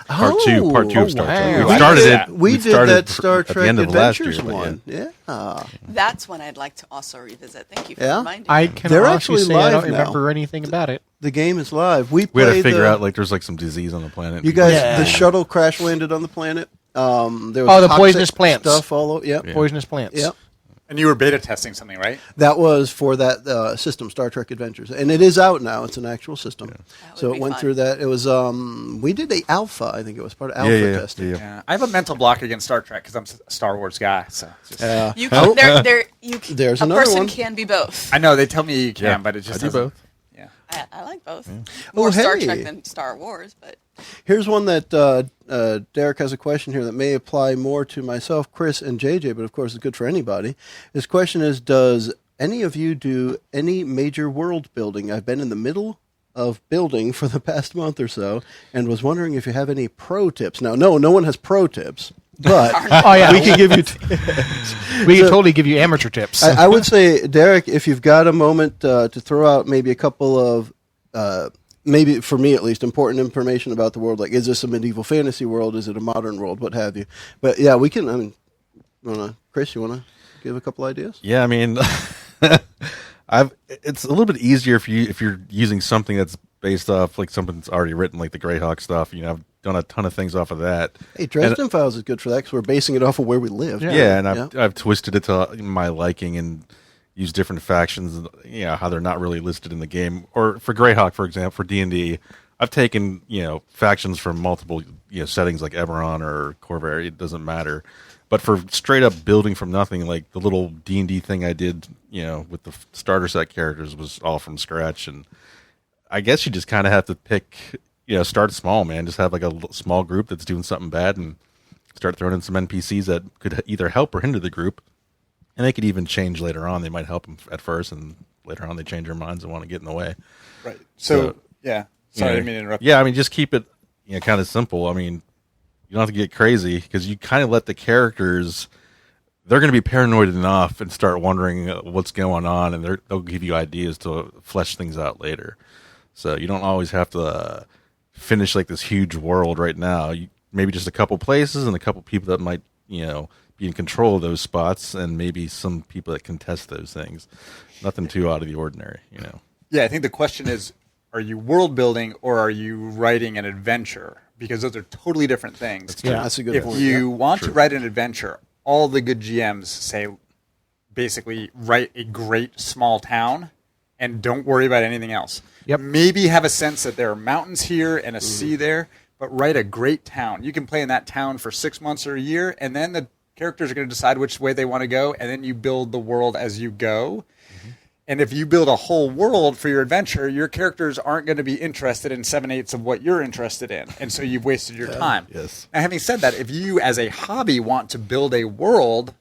Part two of Star Trek. wow. We started Yeah. it. We did started that Star at the Trek end of last Adventures year, but one. Yeah. That's one I'd like to also revisit. Thank you for Yeah? reminding I me. can They're honestly actually say I live don't now. remember anything about it. The game is live. We We had to played figure the, out like there's like some disease on the planet. you guys. Yeah. The shuttle crash landed on the planet. There was Oh, the toxic poisonous plants. stuff all over. Yep. Poisonous plants. Yep. And you were beta testing something, right? That was for that system, Star Trek Adventures, and it is out now. It's an actual system, That so would it be went fun. through that. It was we did the alpha. I think it was part of alpha testing. Yeah. I have a mental block against Star Trek because I'm a Star Wars guy. So it's just, You can, There's a another person one. can be both. I know they tell me you can, Yeah. but it just I do doesn't- both. Yeah. I like both. Oh, More Star hey. Trek than Star Wars, but Here's one that Derek has a question here that may apply more to myself, Chris, and JJ, but of course it's good for anybody. His question is, does any of you do any major world building? I've been in the middle of building for the past month or so and was wondering if you have any pro tips. Now, no one has pro tips, but Oh yeah, we can give you we can totally give you amateur tips. I would say, Derek, if you've got a moment to throw out maybe a couple of, maybe for me at least, important information about the world, like is this a medieval fantasy world, is it a modern world, what have you. But yeah, we can, I mean, Chris, you want to give a couple ideas? Yeah, I mean, it's a little bit easier if you're using something that's based off like something that's already written, like the Greyhawk stuff. You know, I've done a ton of things off of that. Hey, Dresden Files is good for that because we're basing it off of where we live. Yeah, and I've twisted it to my liking and used different factions, you know, how they're not really listed in the game. Or for Greyhawk, for example, for D&D, I've taken, you know, factions from multiple, you know, settings like Eberron or Corvair. It doesn't matter. But for straight up building from nothing, like the little D&D thing I did, you know, with the starter set characters was all from scratch. And I guess you just kind of have to pick, you know, start small, man. Just have like a small group that's doing something bad and start throwing in some NPCs that could either help or hinder the group. And they could even change later on. They might help them at first, and later on they change their minds and want to get in the way. Right. So yeah. Sorry, I you know, didn't mean to interrupt. Yeah, I mean, just keep it, you know, kind of simple. I mean, you don't have to get crazy because you kind of let the characters, they're going to be paranoid enough and start wondering what's going on, and they'll give you ideas to flesh things out later. So you don't always have to finish like this huge world right now. Maybe just a couple places and a couple people that might, you know, be in control of those spots, and maybe some people that contest those things. Nothing too out of the ordinary, you know. Yeah, I think the question is, are you world building or are you writing an adventure? Because those are totally different things. That's a good If point. you want to write an adventure, all the good GMs say basically write a great small town and don't worry about anything else. Yep. Maybe have a sense that there are mountains here and a sea there, but write a great town. You can play in that town for 6 months or a year, and then the characters are going to decide which way they want to go, and then you build the world as you go. And if you build a whole world for your adventure, your characters aren't going to be interested in 7/8 of what you're interested in. And so you've wasted your time. Yes. Now, having said that, if you as a hobby want to build a world,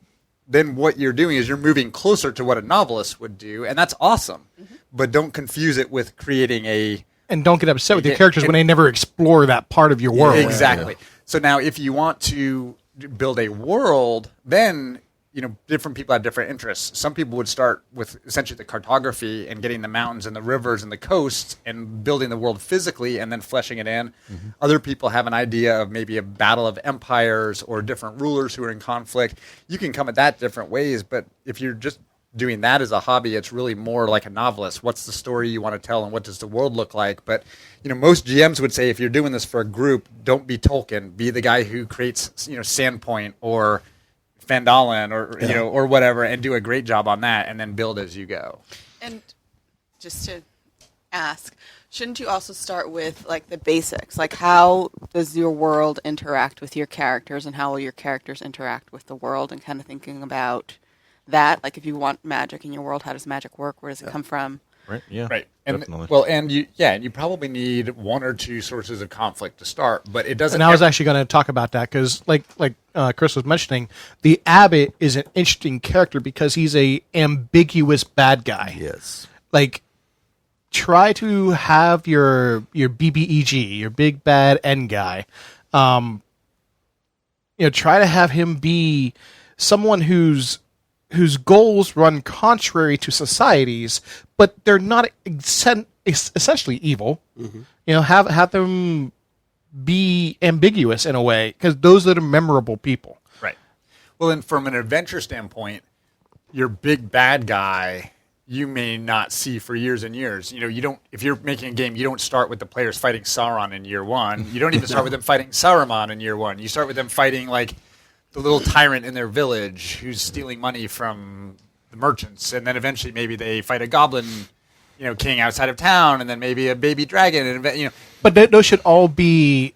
then what you're doing is you're moving closer to what a novelist would do. And that's awesome. But don't confuse it with creating a... And don't get upset with your Yeah, characters when and- they never explore that part of your world. Exactly. So now if you want to build a world, then... You know, different people have different interests. Some people would start with essentially the cartography and getting the mountains and the rivers and the coasts and building the world physically and then fleshing it in. Other people have an idea of maybe a battle of empires or different rulers who are in conflict. You can come at that different ways, but if you're just doing that as a hobby, it's really more like a novelist. What's the story you want to tell and what does the world look like? But, you know, most GMs would say if you're doing this for a group, don't be Tolkien. Be the guy who creates, you know, Sandpoint or Fandolin or you know or whatever, and do a great job on that, and then build as you go. And just to ask, shouldn't you also start with like the basics? Like how does your world interact with your characters, and how will your characters interact with the world, and kind of thinking about that. Like if you want magic in your world, how does magic work? Where does it come from? Right? Yeah. Right. And Definitely. well, and you probably need one or two sources of conflict to start, but it doesn't. And I was actually going to talk about that because, like Chris was mentioning, the Abbot is an interesting character because he's a ambiguous bad guy. Yes. Like, try to have your BBEG, your big bad end guy. Try to have him be someone whose goals run contrary to society's, but they're not essentially evil. Mm-hmm. Have them be ambiguous in a way, because those are the memorable people. Right. Well, and from an adventure standpoint, your big bad guy, you may not see for years and years. You don't. If you're making a game, you don't start with the players fighting Sauron in year one. You don't even start with them fighting Saruman in year one. You start with them fighting like the little tyrant in their village who's stealing money from the merchants, and then eventually maybe they fight a goblin, king outside of town, and then maybe a baby dragon, and But those should all be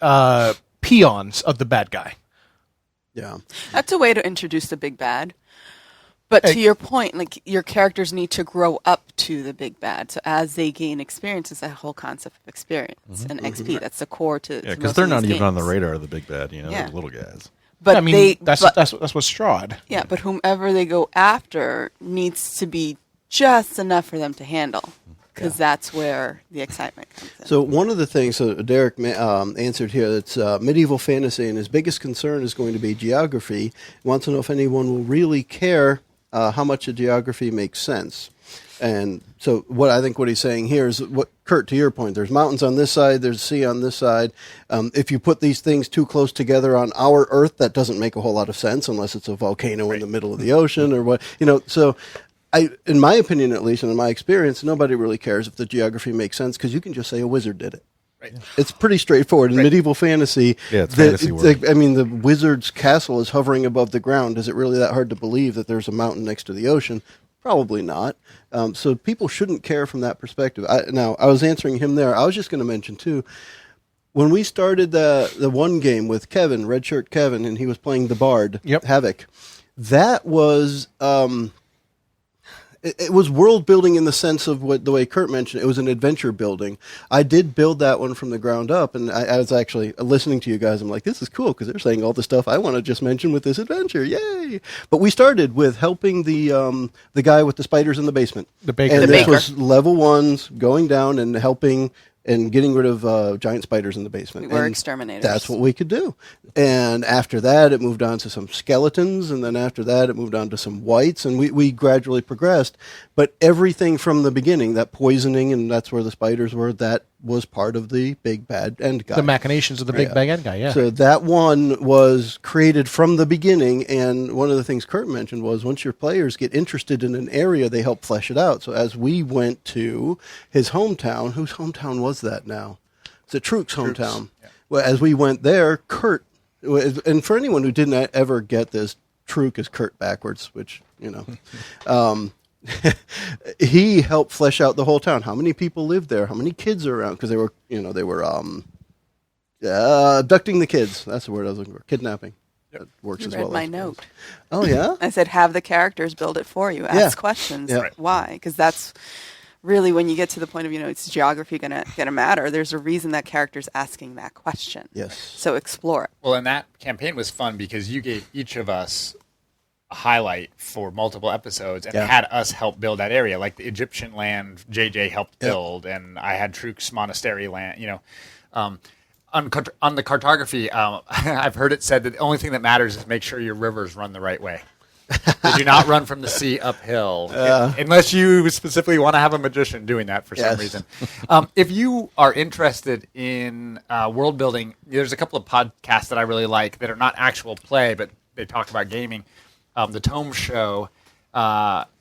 peons of the bad guy. Yeah. That's a way to introduce the big bad. But to your point, like, your characters need to grow up to the big bad. So as they gain experience, it's that whole concept of experience and XP. That's the core to because they're not even on the games. radar of the big bad. They're little guys. But that's what's Strahd. Yeah, but whomever they go after needs to be just enough for them to handle, because that's where the excitement comes in. So one of the things, Derek answered here, that's medieval fantasy, and his biggest concern is going to be geography. He wants to know if anyone will really care how much of geography makes sense. And so what he's saying here is, Kurt, to your point, there's mountains on this side, there's sea on this side. If you put these things too close together on our Earth, that doesn't make a whole lot of sense unless it's a volcano in the middle of the ocean or what. So in my opinion, at least, and in my experience, nobody really cares if the geography makes sense, because you can just say a wizard did it. Right. It's pretty straightforward. In medieval fantasy, it's fantasy world. The wizard's castle is hovering above the ground. Is it really that hard to believe that there's a mountain next to the ocean? Probably not. So people shouldn't care from that perspective. Now, I was answering him there. I was just going to mention, too, when we started the one game with Kevin, Redshirt Kevin, and he was playing the Bard, Havoc, that was... It was world building in the sense of the way Kurt mentioned. It was an adventure building. I did build that one from the ground up, and I was actually listening to you guys. I'm like, this is cool, because they're saying all the stuff I want to just mention with this adventure. Yay! But we started with helping the guy with the spiders in the basement. The baker. And this was level ones, going down and helping and getting rid of giant spiders in the basement. We were and exterminators. That's what we could do. And after that, it moved on to some skeletons, and then after that, it moved on to some whites, and we gradually progressed. But everything from the beginning, that poisoning, and that's where the spiders were, that was part of the big bad end guy. The machinations of the big bad end guy, yeah. So that one was created from the beginning, and one of the things Kurt mentioned was once your players get interested in an area, they help flesh it out. So as we went to his hometown, whose hometown was that now? It's Truk's hometown. Yeah. Well, as we went there, Kurt, and for anyone who didn't ever get this, Truk is Kurt backwards, which, he helped flesh out the whole town. How many people lived there? How many kids are around? Because they were abducting the kids. That's the word I was looking for. Kidnapping. That works as well. My note. Oh, yeah? I said, have the characters build it for you. Ask questions. Yeah. Why? Because that's really when you get to the point of, it's geography gonna matter. There's a reason that character's asking that question. Yes. So explore it. Well, and that campaign was fun because you gave each of us a highlight for multiple episodes and had us help build that area. Like the Egyptian land, JJ helped build, and I had Truk's monastery land. On the cartography, I've heard it said that the only thing that matters is make sure your rivers run the right way. They do not run from the sea uphill, unless you specifically want to have a magician doing that for some reason. If you are interested in world building, there's a couple of podcasts that I really like that are not actual play, but they talk about gaming. The Tome Show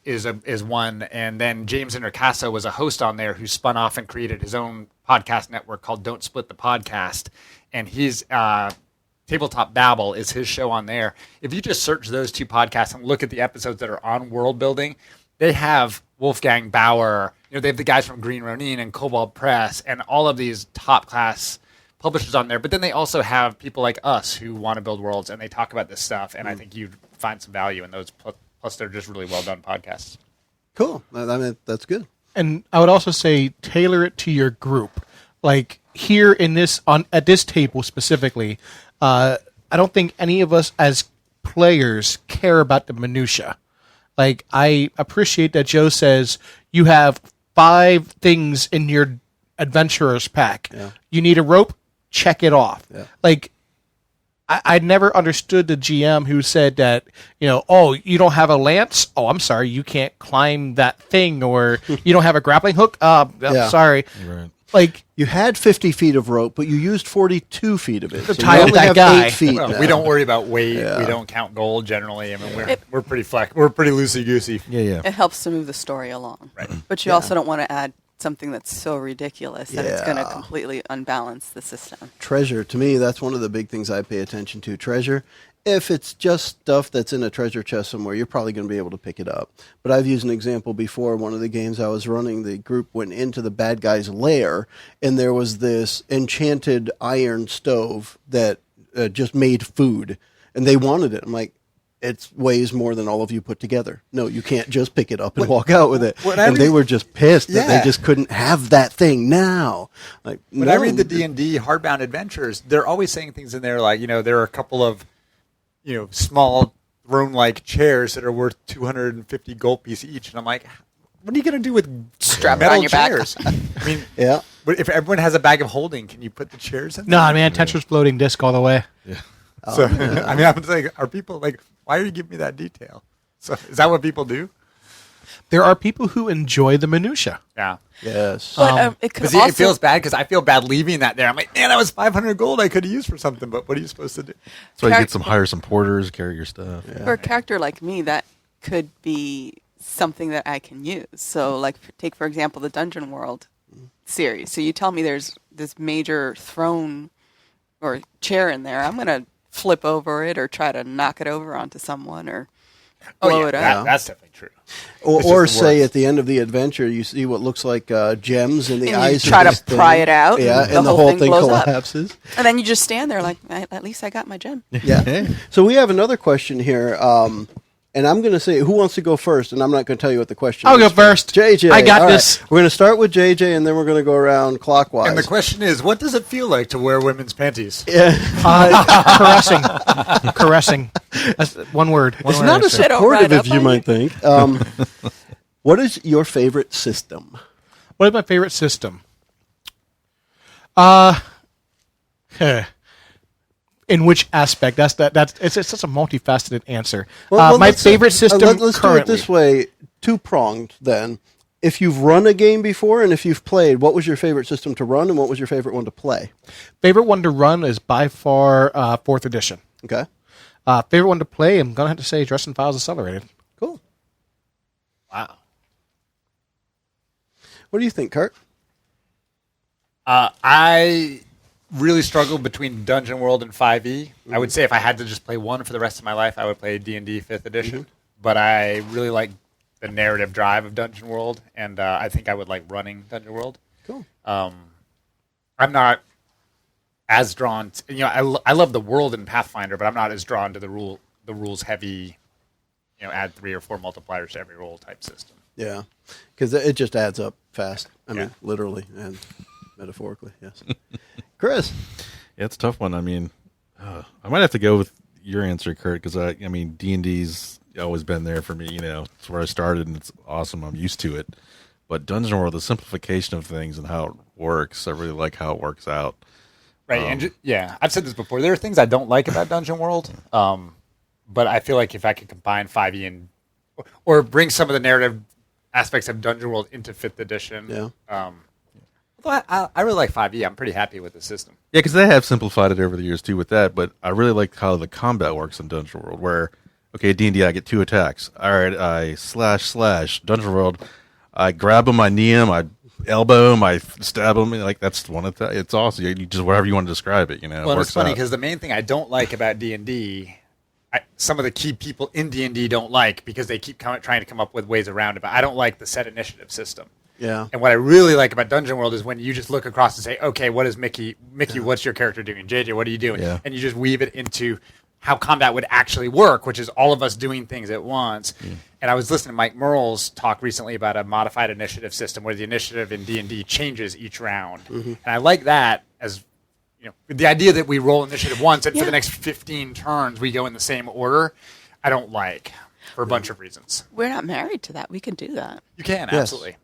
is one, and then James Intercasso was a host on there who spun off and created his own podcast network called Don't Split the Podcast, and he's Tabletop Babble is his show on there. If you just search those two podcasts and look at the episodes that are on world building, they have Wolfgang Bauer, they have the guys from Green Ronin and Cobalt Press and all of these top class publishers on there. But then they also have people like us who want to build worlds, and they talk about this stuff. And I think you'd find some value in those. Plus, they're just really well done podcasts. Cool. I mean, that's good. And I would also say tailor it to your group. Like here in at this table specifically, I don't think any of us as players care about the minutia. Like, I appreciate that Joe says you have 5 things in your adventurer's pack. Yeah. You need a rope, check it off. Yeah. Like, I never understood the GM who said that, oh, you don't have a lance? Oh, I'm sorry, you can't climb that thing. Or you don't have a grappling hook? Yeah. Sorry. Right. Like, You had 50 feet of rope, but you used 42 feet of it. So tie you up only that have guy. 8 feet. Well, now. we don't worry about weight. Yeah. We don't count gold generally. I mean, we're pretty we're pretty loosey goosey. Yeah. It helps to move the story along. Right. But you also don't want to add something that's so ridiculous that it's going to Yeah. completely unbalance the system. Treasure, to me, that's one of the big things I pay attention to. Treasure. If it's just stuff that's in a treasure chest somewhere, you're probably going to be able to pick it up. But I've used an example before. One of the games I was running, the group went into the bad guy's lair, and there was this enchanted iron stove that just made food, and they wanted it. I'm like, it weighs more than all of you put together. No, you can't just pick it up and walk out with it. And they were just pissed that they just couldn't have that thing now. Like, When I read the D&D Hardbound Adventures, they're always saying things in there like, there are a couple of, small throne-like chairs that are worth 250 gold piece each. And I'm like, what are you going to do with Strap it metal on your back. chairs? I mean, Yeah. but if everyone has a bag of holding, can you put the chairs in? nah, man, Tetris floating disc all the way. So, I mean, I'm saying, are people like, why are you giving me that detail? So, is that what people do? There are people who enjoy the minutia. Yeah. Yes. But it could Because also, it feels bad because I feel bad leaving that there. I'm like, man, that was 500 gold I could have used for something, but what are you supposed to do? So you get hire some porters, carry your stuff. for a character like me, that could be something that I can use. So, like, take, for example, the Dungeon World series. So you tell me there's this major throne or chair in there. I'm going to flip over it or try to knock it over onto someone or blow it up. That's definitely true. Or just the say worst. at the end of the adventure, you see what looks like gems in the And you eyes. try of to this thing. pry it out, Yeah, and and the the whole whole thing blows up. collapses. And then you just stand there like, at least I got my gem. Yeah. So we have another question here, and I'm going to say, who wants to go first? And I'm not going to tell you what the question I'll is. go first. JJ. I got All right. this. We're going to start with JJ, and then we're going to go around clockwise. And the question is, what does it feel like to wear women's panties? Caressing. That's one word. It's not as They don't ride supportive up as you on might think. What is your favorite system? What is my favorite system? In which aspect? It's such a multifaceted answer. My let's favorite system let's do currently. it this way, two-pronged then. If you've run a game before and if you've played, what was your favorite system to run and what was your favorite one to play? Favorite one to run is by far 4th edition. Okay, Favorite one to play, I'm going to have to say Dresden Files Accelerated. cool. Wow. What do you think, Kurt? I really struggled between Dungeon World and 5e. I would say if I had to just play one for the rest of my life, I would play D&D 5th edition. But I really like the narrative drive of Dungeon World, and I think I would like running Dungeon World. Cool. I'm not as drawn to, I love the world in Pathfinder, but I'm not as drawn to the rules heavy, add 3 or 4 multipliers to every roll type system. Yeah, because it just adds up fast. I mean, literally and metaphorically, yes. Chris? Yeah, it's a tough one. I mean, I might have to go with your answer, Kurt, because I mean, D&D's always been there for me. It's where I started, and it's awesome. I'm used to it. But Dungeon World, the simplification of things and how it works, I really like how it works out. Right, I've said this before. There are things I don't like about Dungeon World, but I feel like if I could combine 5e and or bring some of the narrative aspects of Dungeon World into 5th edition. Although I really like 5e. I'm pretty happy with the system. Yeah, because they have simplified it over the years too with that. But I really like how the combat works in Dungeon World. Where, okay, D&D, I get 2 attacks. All right, I slash. Dungeon World, I grab him, I knee him, I elbow him, I stab him. Like that's one attack. It's awesome. You just whatever you want to describe it. Well, it's funny because the main thing I don't like about D&D. Some of the key people in D&D don't like because they keep trying to come up with ways around it. But I don't like the set initiative system. Yeah. And what I really like about Dungeon World is when you just look across and say, okay, what is Mickie, what's your character doing? JJ, what are you doing? Yeah. And you just weave it into how combat would actually work, which is all of us doing things at once. And I was listening to Mike Merle's talk recently about a modified initiative system where the initiative in D&D changes each round. And I like that as the idea that we roll initiative once and for the next 15 turns we go in the same order, I don't like for a bunch of reasons. We're not married to that. We can do that. You can, Yes. absolutely.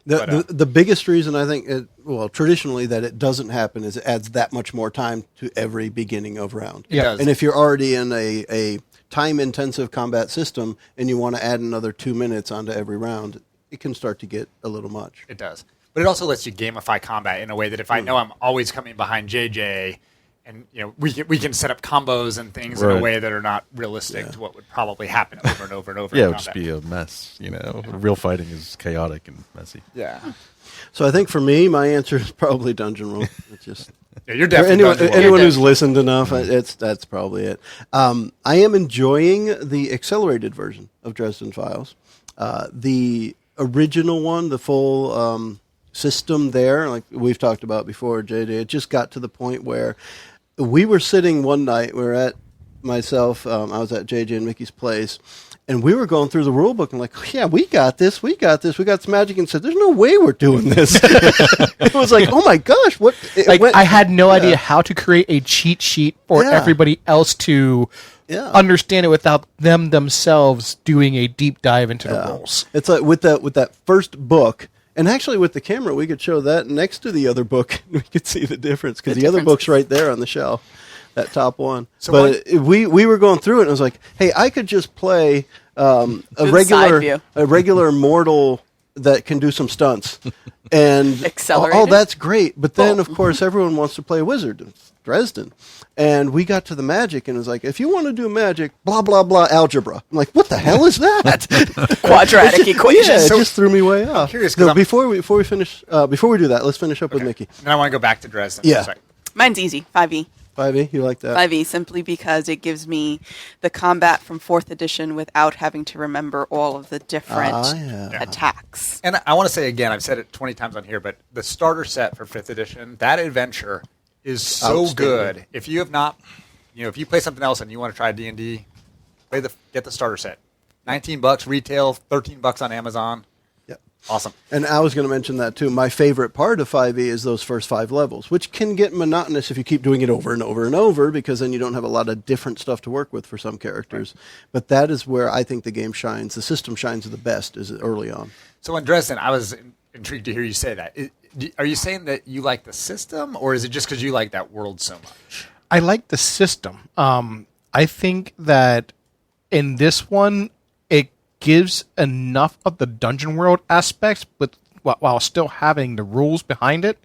The biggest reason I think, traditionally that it doesn't happen is it adds that much more time to every beginning of round. It does. And if you're already in a time-intensive combat system and you want to add another 2 minutes onto every round, it can start to get a little much. It does. But it also lets you gamify combat in a way that if I know I'm always coming behind JJ, and we can set up combos and things in a way that are not realistic to what would probably happen over and over and over. Yeah, it in would just combat. be a mess. Real fighting is chaotic and messy. Yeah. So I think for me, my answer is probably Dungeon World. It's just Yeah, you're definitely anyone who's listened enough, that's probably it. I am enjoying the accelerated version of Dresden Files. The original one, the full system there, like we've talked about before, JJ, it just got to the point where we were sitting one night, we were at myself, I was at JJ and Mickey's place, and we were going through the rule book and like, yeah, we got this, we got some magic, and said, there's no way we're doing this. It was like, oh my gosh, what? I had no idea how to create a cheat sheet for everybody else to understand it without them themselves doing a deep dive into the rules. It's like with that first book. And actually, with the camera, we could show that next to the other book. We could see the difference because the other book's right there on the shelf, that top one. So we were going through it, and I was like, "Hey, I could just play a regular mortal that can do some stunts, and Accelerated? that's great." But then, of course, everyone wants to play a wizard, it's Dresden. And we got to the magic, and it was like, if you want to do magic, blah, blah, blah, algebra. I'm like, what the hell is that? Quadratic equation. Yeah, it just threw me way off. curious, Before we do that, let's finish up with Mickey. And I want to go back to Dresden. Yeah. Sorry. Mine's easy, 5e. 5e, you like that? 5e, simply because it gives me the combat from 4th edition without having to remember all of the different attacks. And I want to say again, I've said it 20 times on here, but the starter set for 5th edition, that adventure is so good. If you have not, if you play something else and you want to try D&D, get the starter set. $19 retail, $13 on Amazon. Yep. Awesome. And I was going to mention that too. My favorite part of 5e is those first 5 levels, which can get monotonous if you keep doing it over and over and over, because then you don't have a lot of different stuff to work with for some characters. Right. But that is where I think the game shines. The system shines the best, is early on. So in Dresden, I was intrigued to hear you say that. Are you saying that you like the system, or is it just because you like that world so much? I like the system. I think that in this one, it gives enough of the dungeon world aspects, but while still having the rules behind it.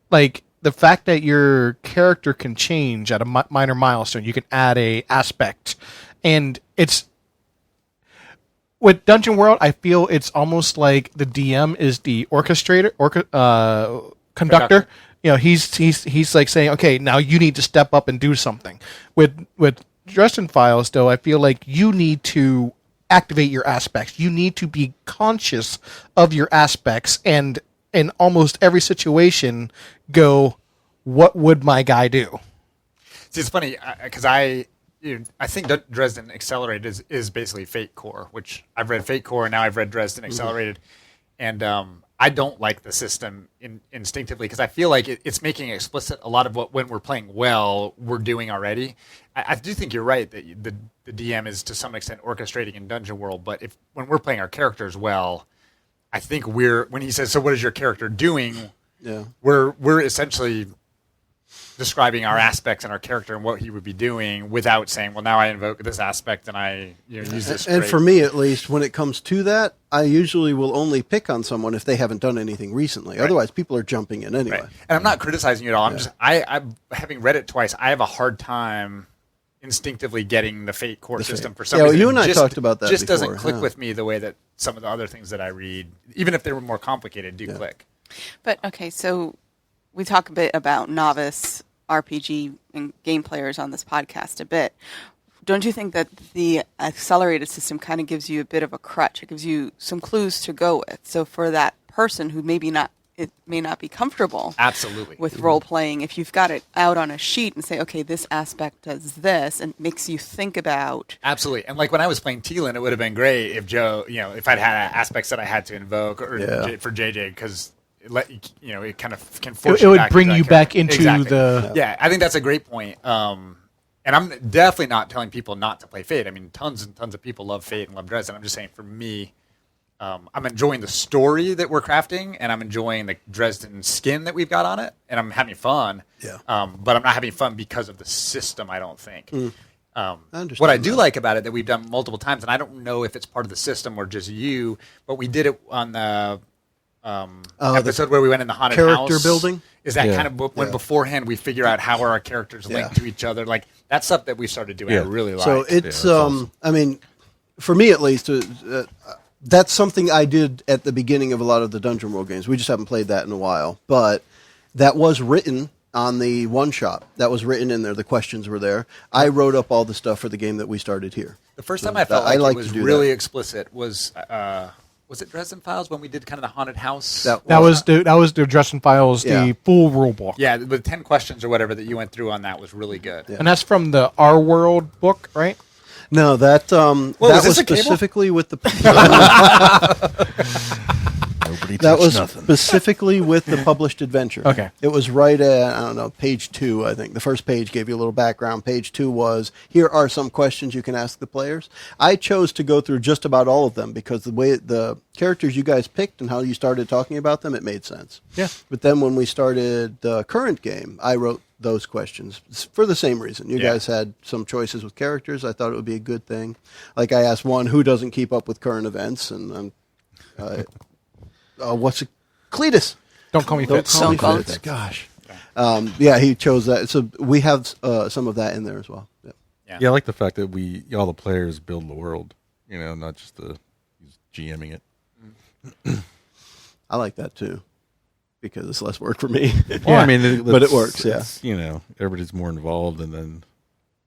Like the fact that your character can change at a minor milestone, you can add a aspect, and it's. With Dungeon World, I feel it's almost like the DM is the conductor. He's like saying, okay, now you need to step up and do something. With Dresden Files, though, I feel like you need to activate your aspects. You need to be conscious of your aspects, and in almost every situation, go, what would my guy do? See, it's funny because I think Dresden Accelerated is basically Fate Core, which I've read Fate Core and now I've read Dresden Accelerated, and I don't like the system instinctively because I feel like it's making explicit a lot of what when we're playing well we're doing already. I do think you're right that the DM is to some extent orchestrating in Dungeon World, but when we're playing our characters well, I think when he says, "So what is your character doing?" Yeah, we're essentially describing our aspects and our character and what he would be doing without saying, well, now I invoke this aspect and I use this trait. And for me, at least, when it comes to that, I usually will only pick on someone if they haven't done anything recently. Right. Otherwise, people are jumping in anyway. Right. And I'm not criticizing you at all. I'm having read it twice, I have a hard time instinctively getting the Fate Core system for some reason. You and I talked about that just before. Doesn't click with me the way that some of the other things that I read, even if they were more complicated, do click. But, okay, so we talk a bit about novice RPG and game players on this podcast a bit. Don't you think that the accelerated system kind of gives you a bit of a crutch? It gives you some clues to go with. So for that person who may not be comfortable with role playing, if you've got it out on a sheet and say, okay, this aspect does this, and makes you think about. Absolutely. And like when I was playing Teelan, it would have been great if Joe, if I'd had aspects that I had to invoke for JJ, because it kind of can force it would bring you back into the. Yeah, I think that's a great point. And I'm definitely not telling people not to play Fate. I mean, tons and tons of people love Fate and love Dresden. I'm just saying, for me, I'm enjoying the story that we're crafting, and I'm enjoying the Dresden skin that we've got on it, and I'm having fun. Yeah. But I'm not having fun because of the system, I don't think. I understand What I do that. like about it that we've done multiple times, and I don't know if it's part of the system or just you, but we did it on the episode where we went in the haunted character house. building? Is that Yeah. kind of when beforehand we figure out how are our characters linked to each other? Like, that's stuff that we started doing. I really like. So it's, that's awesome. I mean, for me at least, that's something I did at the beginning of a lot of the Dungeon World games. We just haven't played that in a while. But that was written on the one-shot. That was written in there. The questions were there. I wrote up all the stuff for the game that we started here. The first So time I felt I like like it was to do really that. explicit was it Dresden Files when we did kind of the haunted house? That was the Dresden Files, Yeah. the full rule book. Yeah, the 10 questions or whatever that you went through on that was really good. And that's from the Our World book, right? No, that was that this was a cable? specifically with the Nobody that touched was nothing. specifically with the published adventure. Okay. It was right at, I don't know, page 2, I think. The first page gave you a little background. Page 2 was, here are some questions you can ask the players. I chose to go through just about all of them because the way the characters you guys picked and how you started talking about them, it made sense. Yeah. But then when we started the current game, I wrote those questions for the same reason. You guys had some choices with characters. I thought it would be a good thing. Like I asked one, who doesn't keep up with current events? And what's it? Cletus. Don't call me Don't Fitz. call me call Fitz. Gosh. Yeah, he chose that. So we have some of that in there as well. Yep. Yeah, I like the fact that all the players build the world. Not just he's GMing it. I like that too because it's less work for me. Well, I mean, but it works. Yeah. it's, everybody's more involved, and then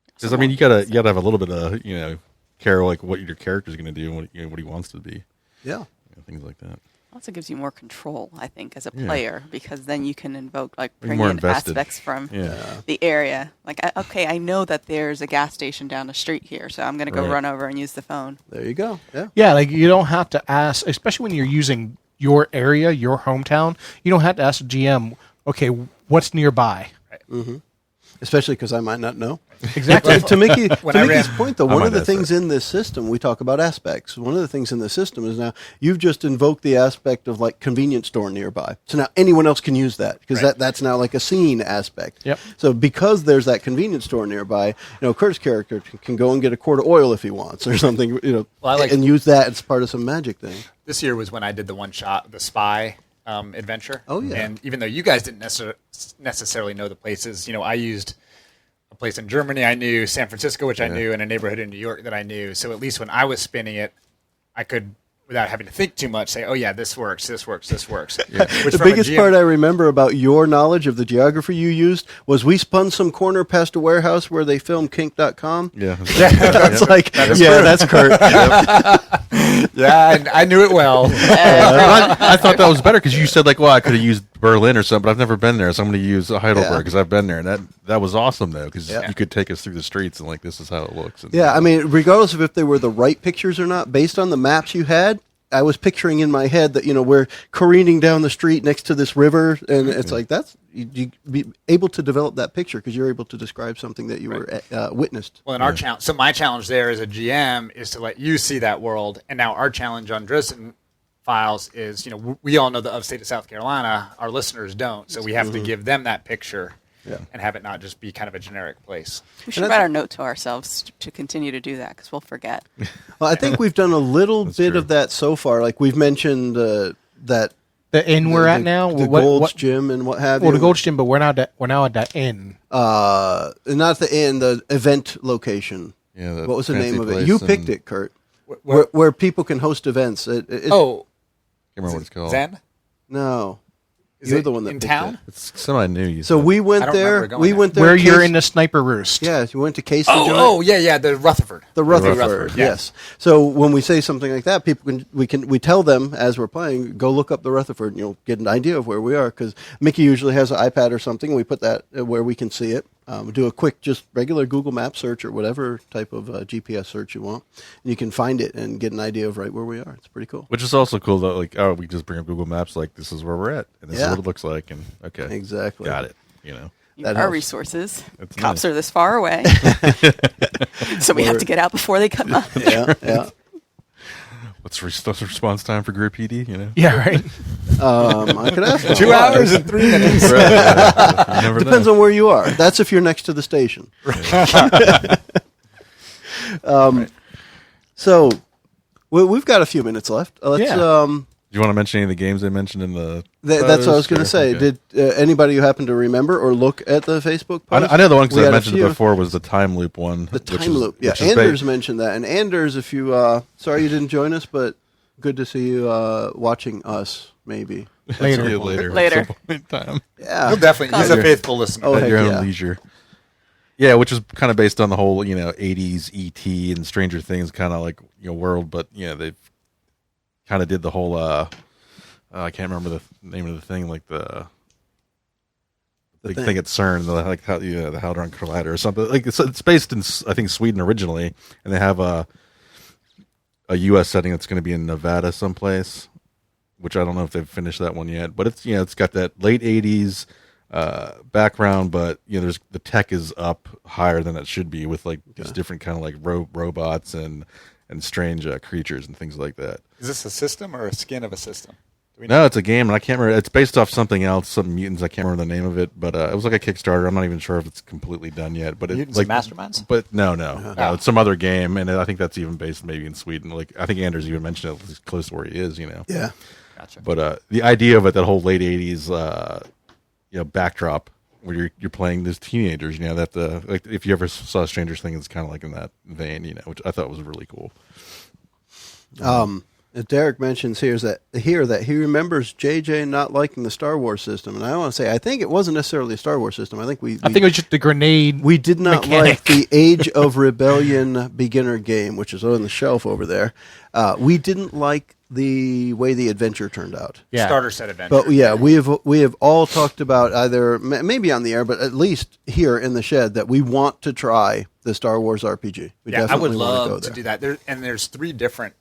because I mean, you gotta have a little bit of care like what your character's going to do and what he wants to be. Yeah. Things like that. Also gives you more control, I think, as a player, because then you can invoke, like, You're bring more in invested. aspects from Yeah. the area. Like, okay, I know that there's a gas station down the street here, so I'm going to go Right. run over and use the phone. There you go. Yeah. Yeah, like you don't have to ask, especially when you're using your area, your hometown. You don't have to ask the GM, okay, what's nearby? Especially because I might not know. Exactly. To Mickey's ran- point, though, I one might of the ask things that. in this system, we talk about aspects. One of the things in the system is now you've just invoked the aspect of like convenience store nearby. So now anyone else can use that because that's now like a scene aspect. Yep. So because there's that convenience store nearby, Kurt's character can go and get a quart of oil if he wants or something, and use that as part of some magic thing. This year was when I did the one-shot, the spy adventure. Oh, yeah. And even though you guys didn't necessarily know the places, I used a place in Germany I knew, San Francisco, which I knew, and a neighborhood in New York that I knew. So at least when I was spinning it, I could, without having to think too much, say, oh, yeah, this works, this works, this works. Which The from a biggest GM part I remember about your knowledge of the geography you used was we spun some corner past a warehouse where they filmed kink.com. Yeah. That's like, that's Kurt. Yeah, I knew it well. I thought that was better because you said like, well, I could have used Berlin or something, but I've never been there, so I'm going to use Heidelberg because I've been there, and that was awesome though because you could take us through the streets and like this is how it looks. And, Yeah, I mean, regardless of if they were the right pictures or not, based on the maps you had, I was picturing in my head that we're careening down the street next to this river, and it's like you be able to develop that picture because you're able to describe something that you were witnessed. Well, in our challenge, so my challenge there as a GM is to let you see that world, and now our challenge on Dresden Files is, we all know the upstate of South Carolina, our listeners don't, so we have to give them that picture and have it not just be kind of a generic place. We should write our note to ourselves to continue to do that, because we'll forget. Well, I think we've done a little bit true. of that so far. Like we've mentioned that The inn we're at now. the Gold's Gym and what have you. Well, the Gold's Gym, but we're now at that inn. Not the inn, the event location. Yeah, the What was the fancy name of it? place You and- picked it, Kurt. Where- Where people can host events. Oh, can't remember what it's called. Zen? No. Is You're it the one that in picked town? it. It's semi new. You So said. we went I don't there. remember going We there. went there. Where in you're case- in the sniper roost. Yeah, you went to Case. Oh, yeah, the Rutherford. The Rutherford, Rutherford, yeah. yes. So when we say something like that, we tell them as we're playing, go look up the Rutherford, and you'll get an idea of where we are. Because Mickey usually has an iPad or something. We put that where we can see it. Do a quick, just regular Google Map search or whatever type of GPS search you want, and you can find it and get an idea of right where we are. It's pretty cool. Which is also cool that like we just bring up Google Maps like this is where we're at and this is what it looks like and okay Exactly. got it. That Our helps. resources. That's Cops nice. are this far away. So we have to get out before they come up. Yeah, yeah. What's response time for Group PD? You know. Yeah, right. I could ask. 2 hours and 3 minutes. Depends on where you are. That's if you're next to the station. So we've got a few minutes left. Let's. Do you want to mention any of the games they mentioned in the? That's what I was going to post, say. okay. Did anybody who happen to remember or look at the Facebook post? I know the one because We I had a mentioned few. before was the time loop one. The time loop. Yeah, Anders mentioned that. And Anders, if you sorry you didn't join us, but good to see you watching us. Maybe later. Later. At some point in time. Yeah, He'll definitely. He's a faithful listener. Oh, At heck your yeah. own leisure. Yeah, which is kind of based on the whole 80s ET and Stranger Things kind of like world, but they kind of did the whole I can't remember the name of the thing, like the thing at CERN, the Hadron Collider or something. Like it's based in I think Sweden originally, and they have a U.S. setting that's going to be in Nevada someplace, which I don't know if they've finished that one yet. But it's it's got that late '80s background, but there's the tech is up higher than it should be with like these different kind of like robots and strange creatures and things like that. Is this a system or a skin of a system? No, it's a game, and I can't remember. It's based off something else, some mutants. I can't remember the name of it, but it was like a Kickstarter. I'm not even sure if it's completely done yet. But Mutants it's like and Masterminds? But no, it's some other game, and I think that's even based maybe in Sweden. Like I think Anders even mentioned it. It's close to where he is. Yeah. Gotcha. But the idea of it, that whole late '80s, backdrop where you're playing these teenagers. That like if you ever saw Stranger Things, it's kind of like in that vein. Which I thought was really cool. Derek mentions here that he remembers JJ not liking the Star Wars system, and I want to say I think it wasn't necessarily a Star Wars system. I think it was just the grenade. We did not like the Age of Rebellion beginner game, which is on the shelf over there. We didn't like the way the adventure turned out. Yeah. Starter set adventure. But yeah, we have all talked about either maybe on the air, but at least here in the shed that we want to try the Star Wars RPG. We I would definitely want love to go there. to do that. There's 3 different.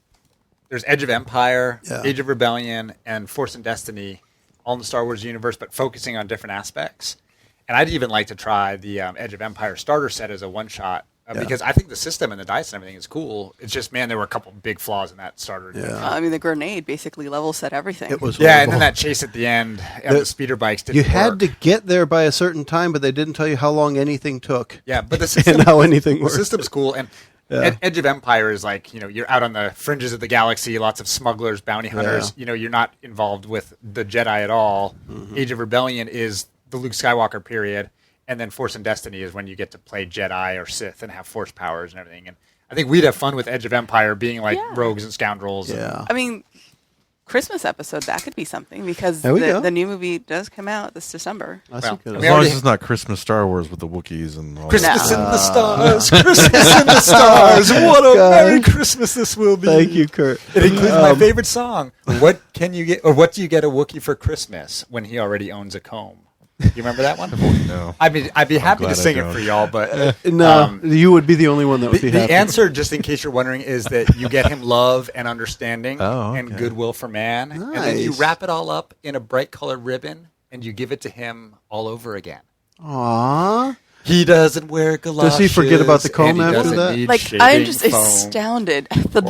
There's Edge of Empire, Age of Rebellion, and Force and Destiny, all in the Star Wars universe, but focusing on different aspects. And I'd even like to try the Edge of Empire starter set as a one-shot, because I think the system and the dice and everything is cool. It's just, man, there were a couple big flaws in that starter. Yeah. The grenade basically level set everything. It was horrible. horrible. And then that chase at the end of the speeder bikes didn't work. You had to get there by a certain time, but they didn't tell you how long anything took. Yeah, but the system, and how anything worked. The system's cool, and Edge of Empire is like, you're out on the fringes of the galaxy, lots of smugglers, bounty hunters. You're not involved with the Jedi at all. Mm-hmm. Age of Rebellion is the Luke Skywalker period, and then Force and Destiny is when you get to play Jedi or Sith and have Force powers and everything. And I think we'd have fun with Edge of Empire being like rogues and scoundrels. Yeah. Christmas episode, that could be something, because the new movie does come out this December. As long as it's not Christmas Star Wars with the Wookiees and all Christmas in the stars, Christmas in the stars. What a Merry Christmas this will be. Thank you, Kurt. It includes my favorite song. What can you get, or what do you get a Wookiee for Christmas when he already owns a comb? You remember that one? No. I'd be happy to sing it for y'all, but no, you would be the only one that would be happy. The answer, just in case you're wondering, is that you get him love and understanding and goodwill for man, and then you wrap it all up in a bright colored ribbon and you give it to him all over again. Aww. He doesn't wear galoshes. Does he forget about the comb after that? I'm just astounded at the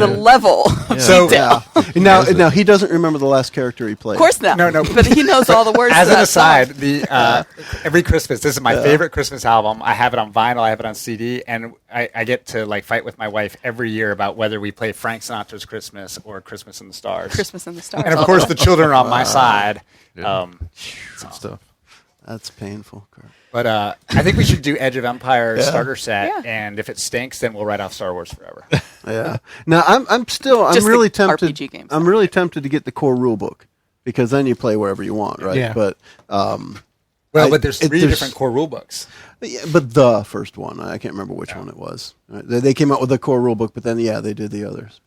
level of detail. Now he doesn't remember the last character he played. Of course not. No. But he knows all the words. As to an that aside, song. every Christmas, this is my favorite Christmas album. I have it on vinyl. I have it on CD, and I get to fight with my wife every year about whether we play Frank Sinatra's Christmas or Christmas in the Stars. Christmas in the Stars. And of course, the children are on my side. Some stuff. That's painful, Kurt. But I think we should do Edge of Empire starter set, and if it stinks, then we'll write off Star Wars forever. Yeah. Now I'm really tempted. RPG games. I'm really tempted to get the core rule book, because then you play wherever you want, right? Yeah. But but there's three different core rule books. Yeah, but the first one, I can't remember which one it was. They came out with the core rule book, but then they did the others.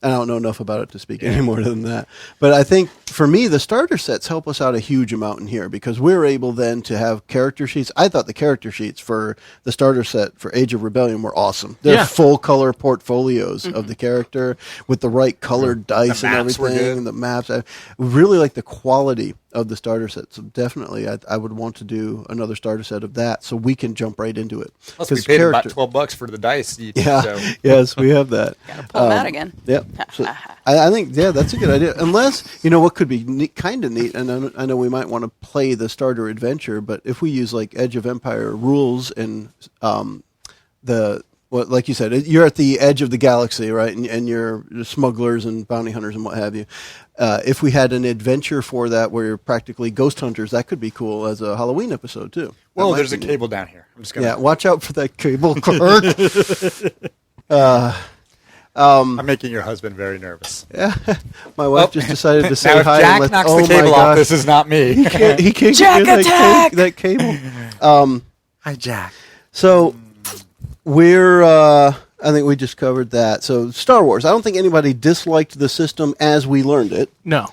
I don't know enough about it to speak any more than that. But I think, for me, the starter sets help us out a huge amount in here, because we're able then to have character sheets. I thought the character sheets for the starter set for Age of Rebellion were awesome. They're full-color portfolios of the character with the right colored dice and everything. And the maps. I really like the quality of the starter set. So definitely, I would want to do another starter set of that, so we can jump right into it. Plus, we paid about $12 for the dice each. Yeah, So. yes, we have that. Gotta pull them out again. Yep. So I think that's a good idea. Unless what could be kind of neat, and I know we might want to play the starter adventure, but if we use like Edge of Empire rules and like you said, you're at the edge of the galaxy, right? And you're smugglers and bounty hunters and what have you. If we had an adventure for that where you're practically ghost hunters, that could be cool as a Halloween episode too. Well, there's a cable down here. I'm just gonna. Yeah, watch out for that cable, Kirk. I'm making your husband very nervous. Yeah, my wife just decided to say now if hi. Jack and knocks the cable off, this is not me. He can't Jack get attack! that cable. Hi, Jack. So we're. I think we just covered that. So Star Wars. I don't think anybody disliked the system as we learned it. No.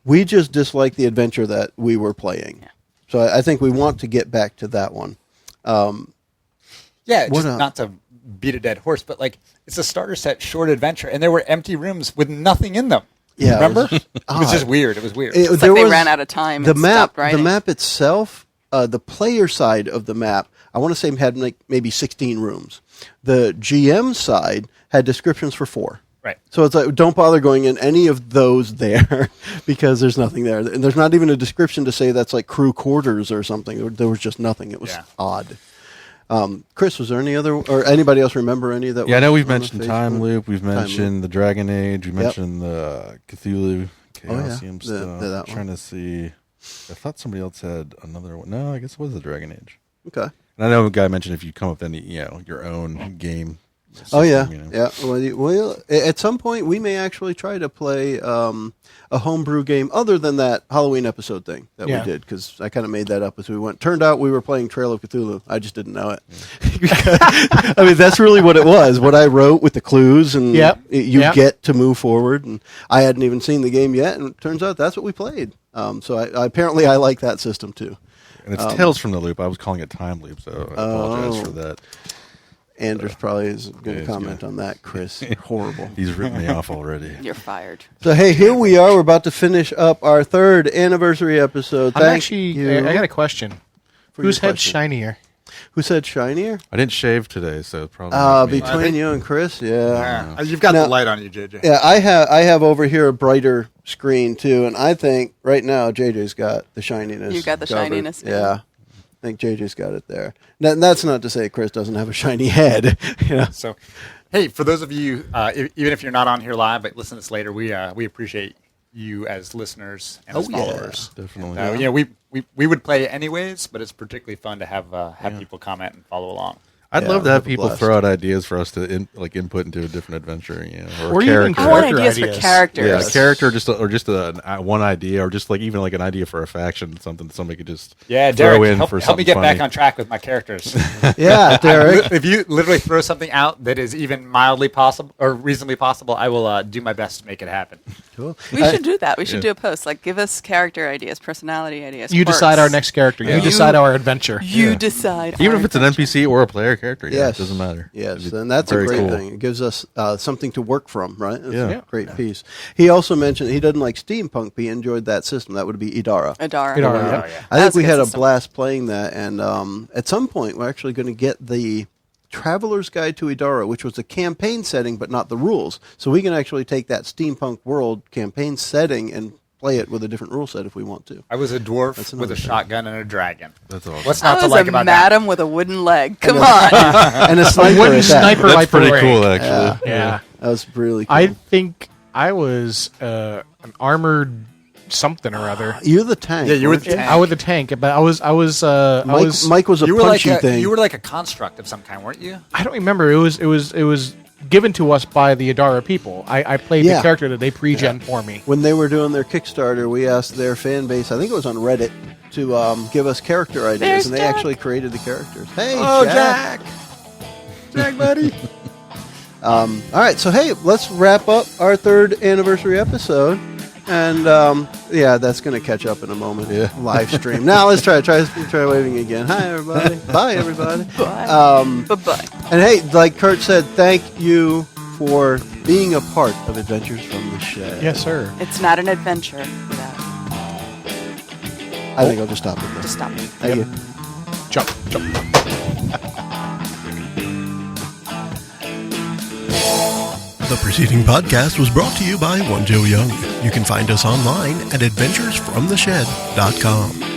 We just disliked the adventure that we were playing. Yeah. So I think we want to get back to that one. Yeah, just not to beat a dead horse, but like it's a starter set short adventure, and there were empty rooms with nothing in them. Yeah, remember? It was just weird. It was weird. It's like they ran out of time. The map, stopped writing. the map itself, the player side of the map, I want to say had like maybe 16 rooms. The GM side had descriptions for 4. Right. So it's like, don't bother going in any of those there because there's nothing there. And there's not even a description to say that's like crew quarters or something. There was just nothing. It was odd. Chris, was there any other, or anybody else remember any of that? Yeah, I know we've mentioned Time Loop. We've mentioned the Dragon Age. We mentioned the Cthulhu Chaosium stuff. I'm trying to see. I thought somebody else had another one. No, I guess it was the Dragon Age. Okay. And I know a guy mentioned if you come up with any, your own game. System, oh yeah, yeah. Well, at some point we may actually try to play a homebrew game other than that Halloween episode thing that we did, because I kind of made that up as we went. Turned out we were playing Trail of Cthulhu. I just didn't know it. Because, I mean, that's really what it was. What I wrote with the clues, and you get to move forward. And I hadn't even seen the game yet, and it turns out that's what we played. So apparently I like that system too. And it's Tales from the Loop. I was calling it Time Loop, so I apologize for that. Anders probably is going to comment on that, Chris. Horrible. He's ripped me off already. You're fired. So, hey, here we are. We're about to finish up our 3rd anniversary episode. I got a question. Whose head's shinier? Whose head's shinier? I didn't shave today, so probably between you and Chris, You've got the light on you, JJ. Yeah, I have over here a brighter screen, too, and I think right now JJ's got the shininess. You got the shininess. Yeah. I think JJ's got it there. That's not to say Chris doesn't have a shiny head. So, hey, for those of you, even if you're not on here live, but listen to this later, we appreciate you as listeners and as followers. Yeah, definitely. We would play anyways, but it's particularly fun to have people comment and follow along. I'd love to have people throw out ideas for us to input into a different adventure, or even I want ideas for characters. Yeah, a character, or just one idea, or just like even like an idea for a faction, something somebody could just Derek, throw in for help me get funny. back on track with my characters. Yeah, Derek. If you literally throw something out that is even mildly possible or reasonably possible, I will do my best to make it happen. Cool. We should do that. We should do a post. Like, give us character ideas, personality ideas. You decide our next character. You decide our adventure. You decide. Even if it's an NPC or a player character, it doesn't matter. Yes, and that's a great cool thing. It gives us something to work from, right? It's a great piece. He also mentioned he doesn't like steampunk, but he enjoyed that system. That would be Idara. Idara. I think we had a blast playing that, and at some point we're actually going to get the Traveler's Guide to Idara, which was a campaign setting, but not the rules. So we can actually take that steampunk world campaign setting and play it with a different rule set if we want to. I was a dwarf with a shotgun and a dragon. That's awesome. What's not I to was like a about madam with a wooden leg. Come on. And a sniper. Wooden sniper That's rifle pretty rig. cool, actually. Yeah. That was really cool. I think I was an armored something or other. You're the tank. Yeah, you were weren't the tank. I was the tank, but I was Mike was a You were like punchy thing. you were like a construct of some kind, weren't you? I don't remember. It was given to us by the Idara people. I played the character that they pre-gen for me. When they were doing their Kickstarter, we asked their fan base, I think it was on Reddit, to give us character ideas, There's and they Jack. actually created the characters. Hey, Jack, buddy. All right, so hey, let's wrap up our 3rd anniversary episode. And that's going to catch up in a moment. Yeah. Live stream. Now let's try waving again. Hi everybody. Bye everybody. Bye. Bye-bye. And hey, like Kurt said, thank you for being a part of Adventures from the Shed. Yes, sir. It's not an adventure without I think I'll just stop it there. Just stop. Thank you. Jump, jump. The preceding podcast was brought to you by One Joe Young. You can find us online at adventuresfromtheshed.com.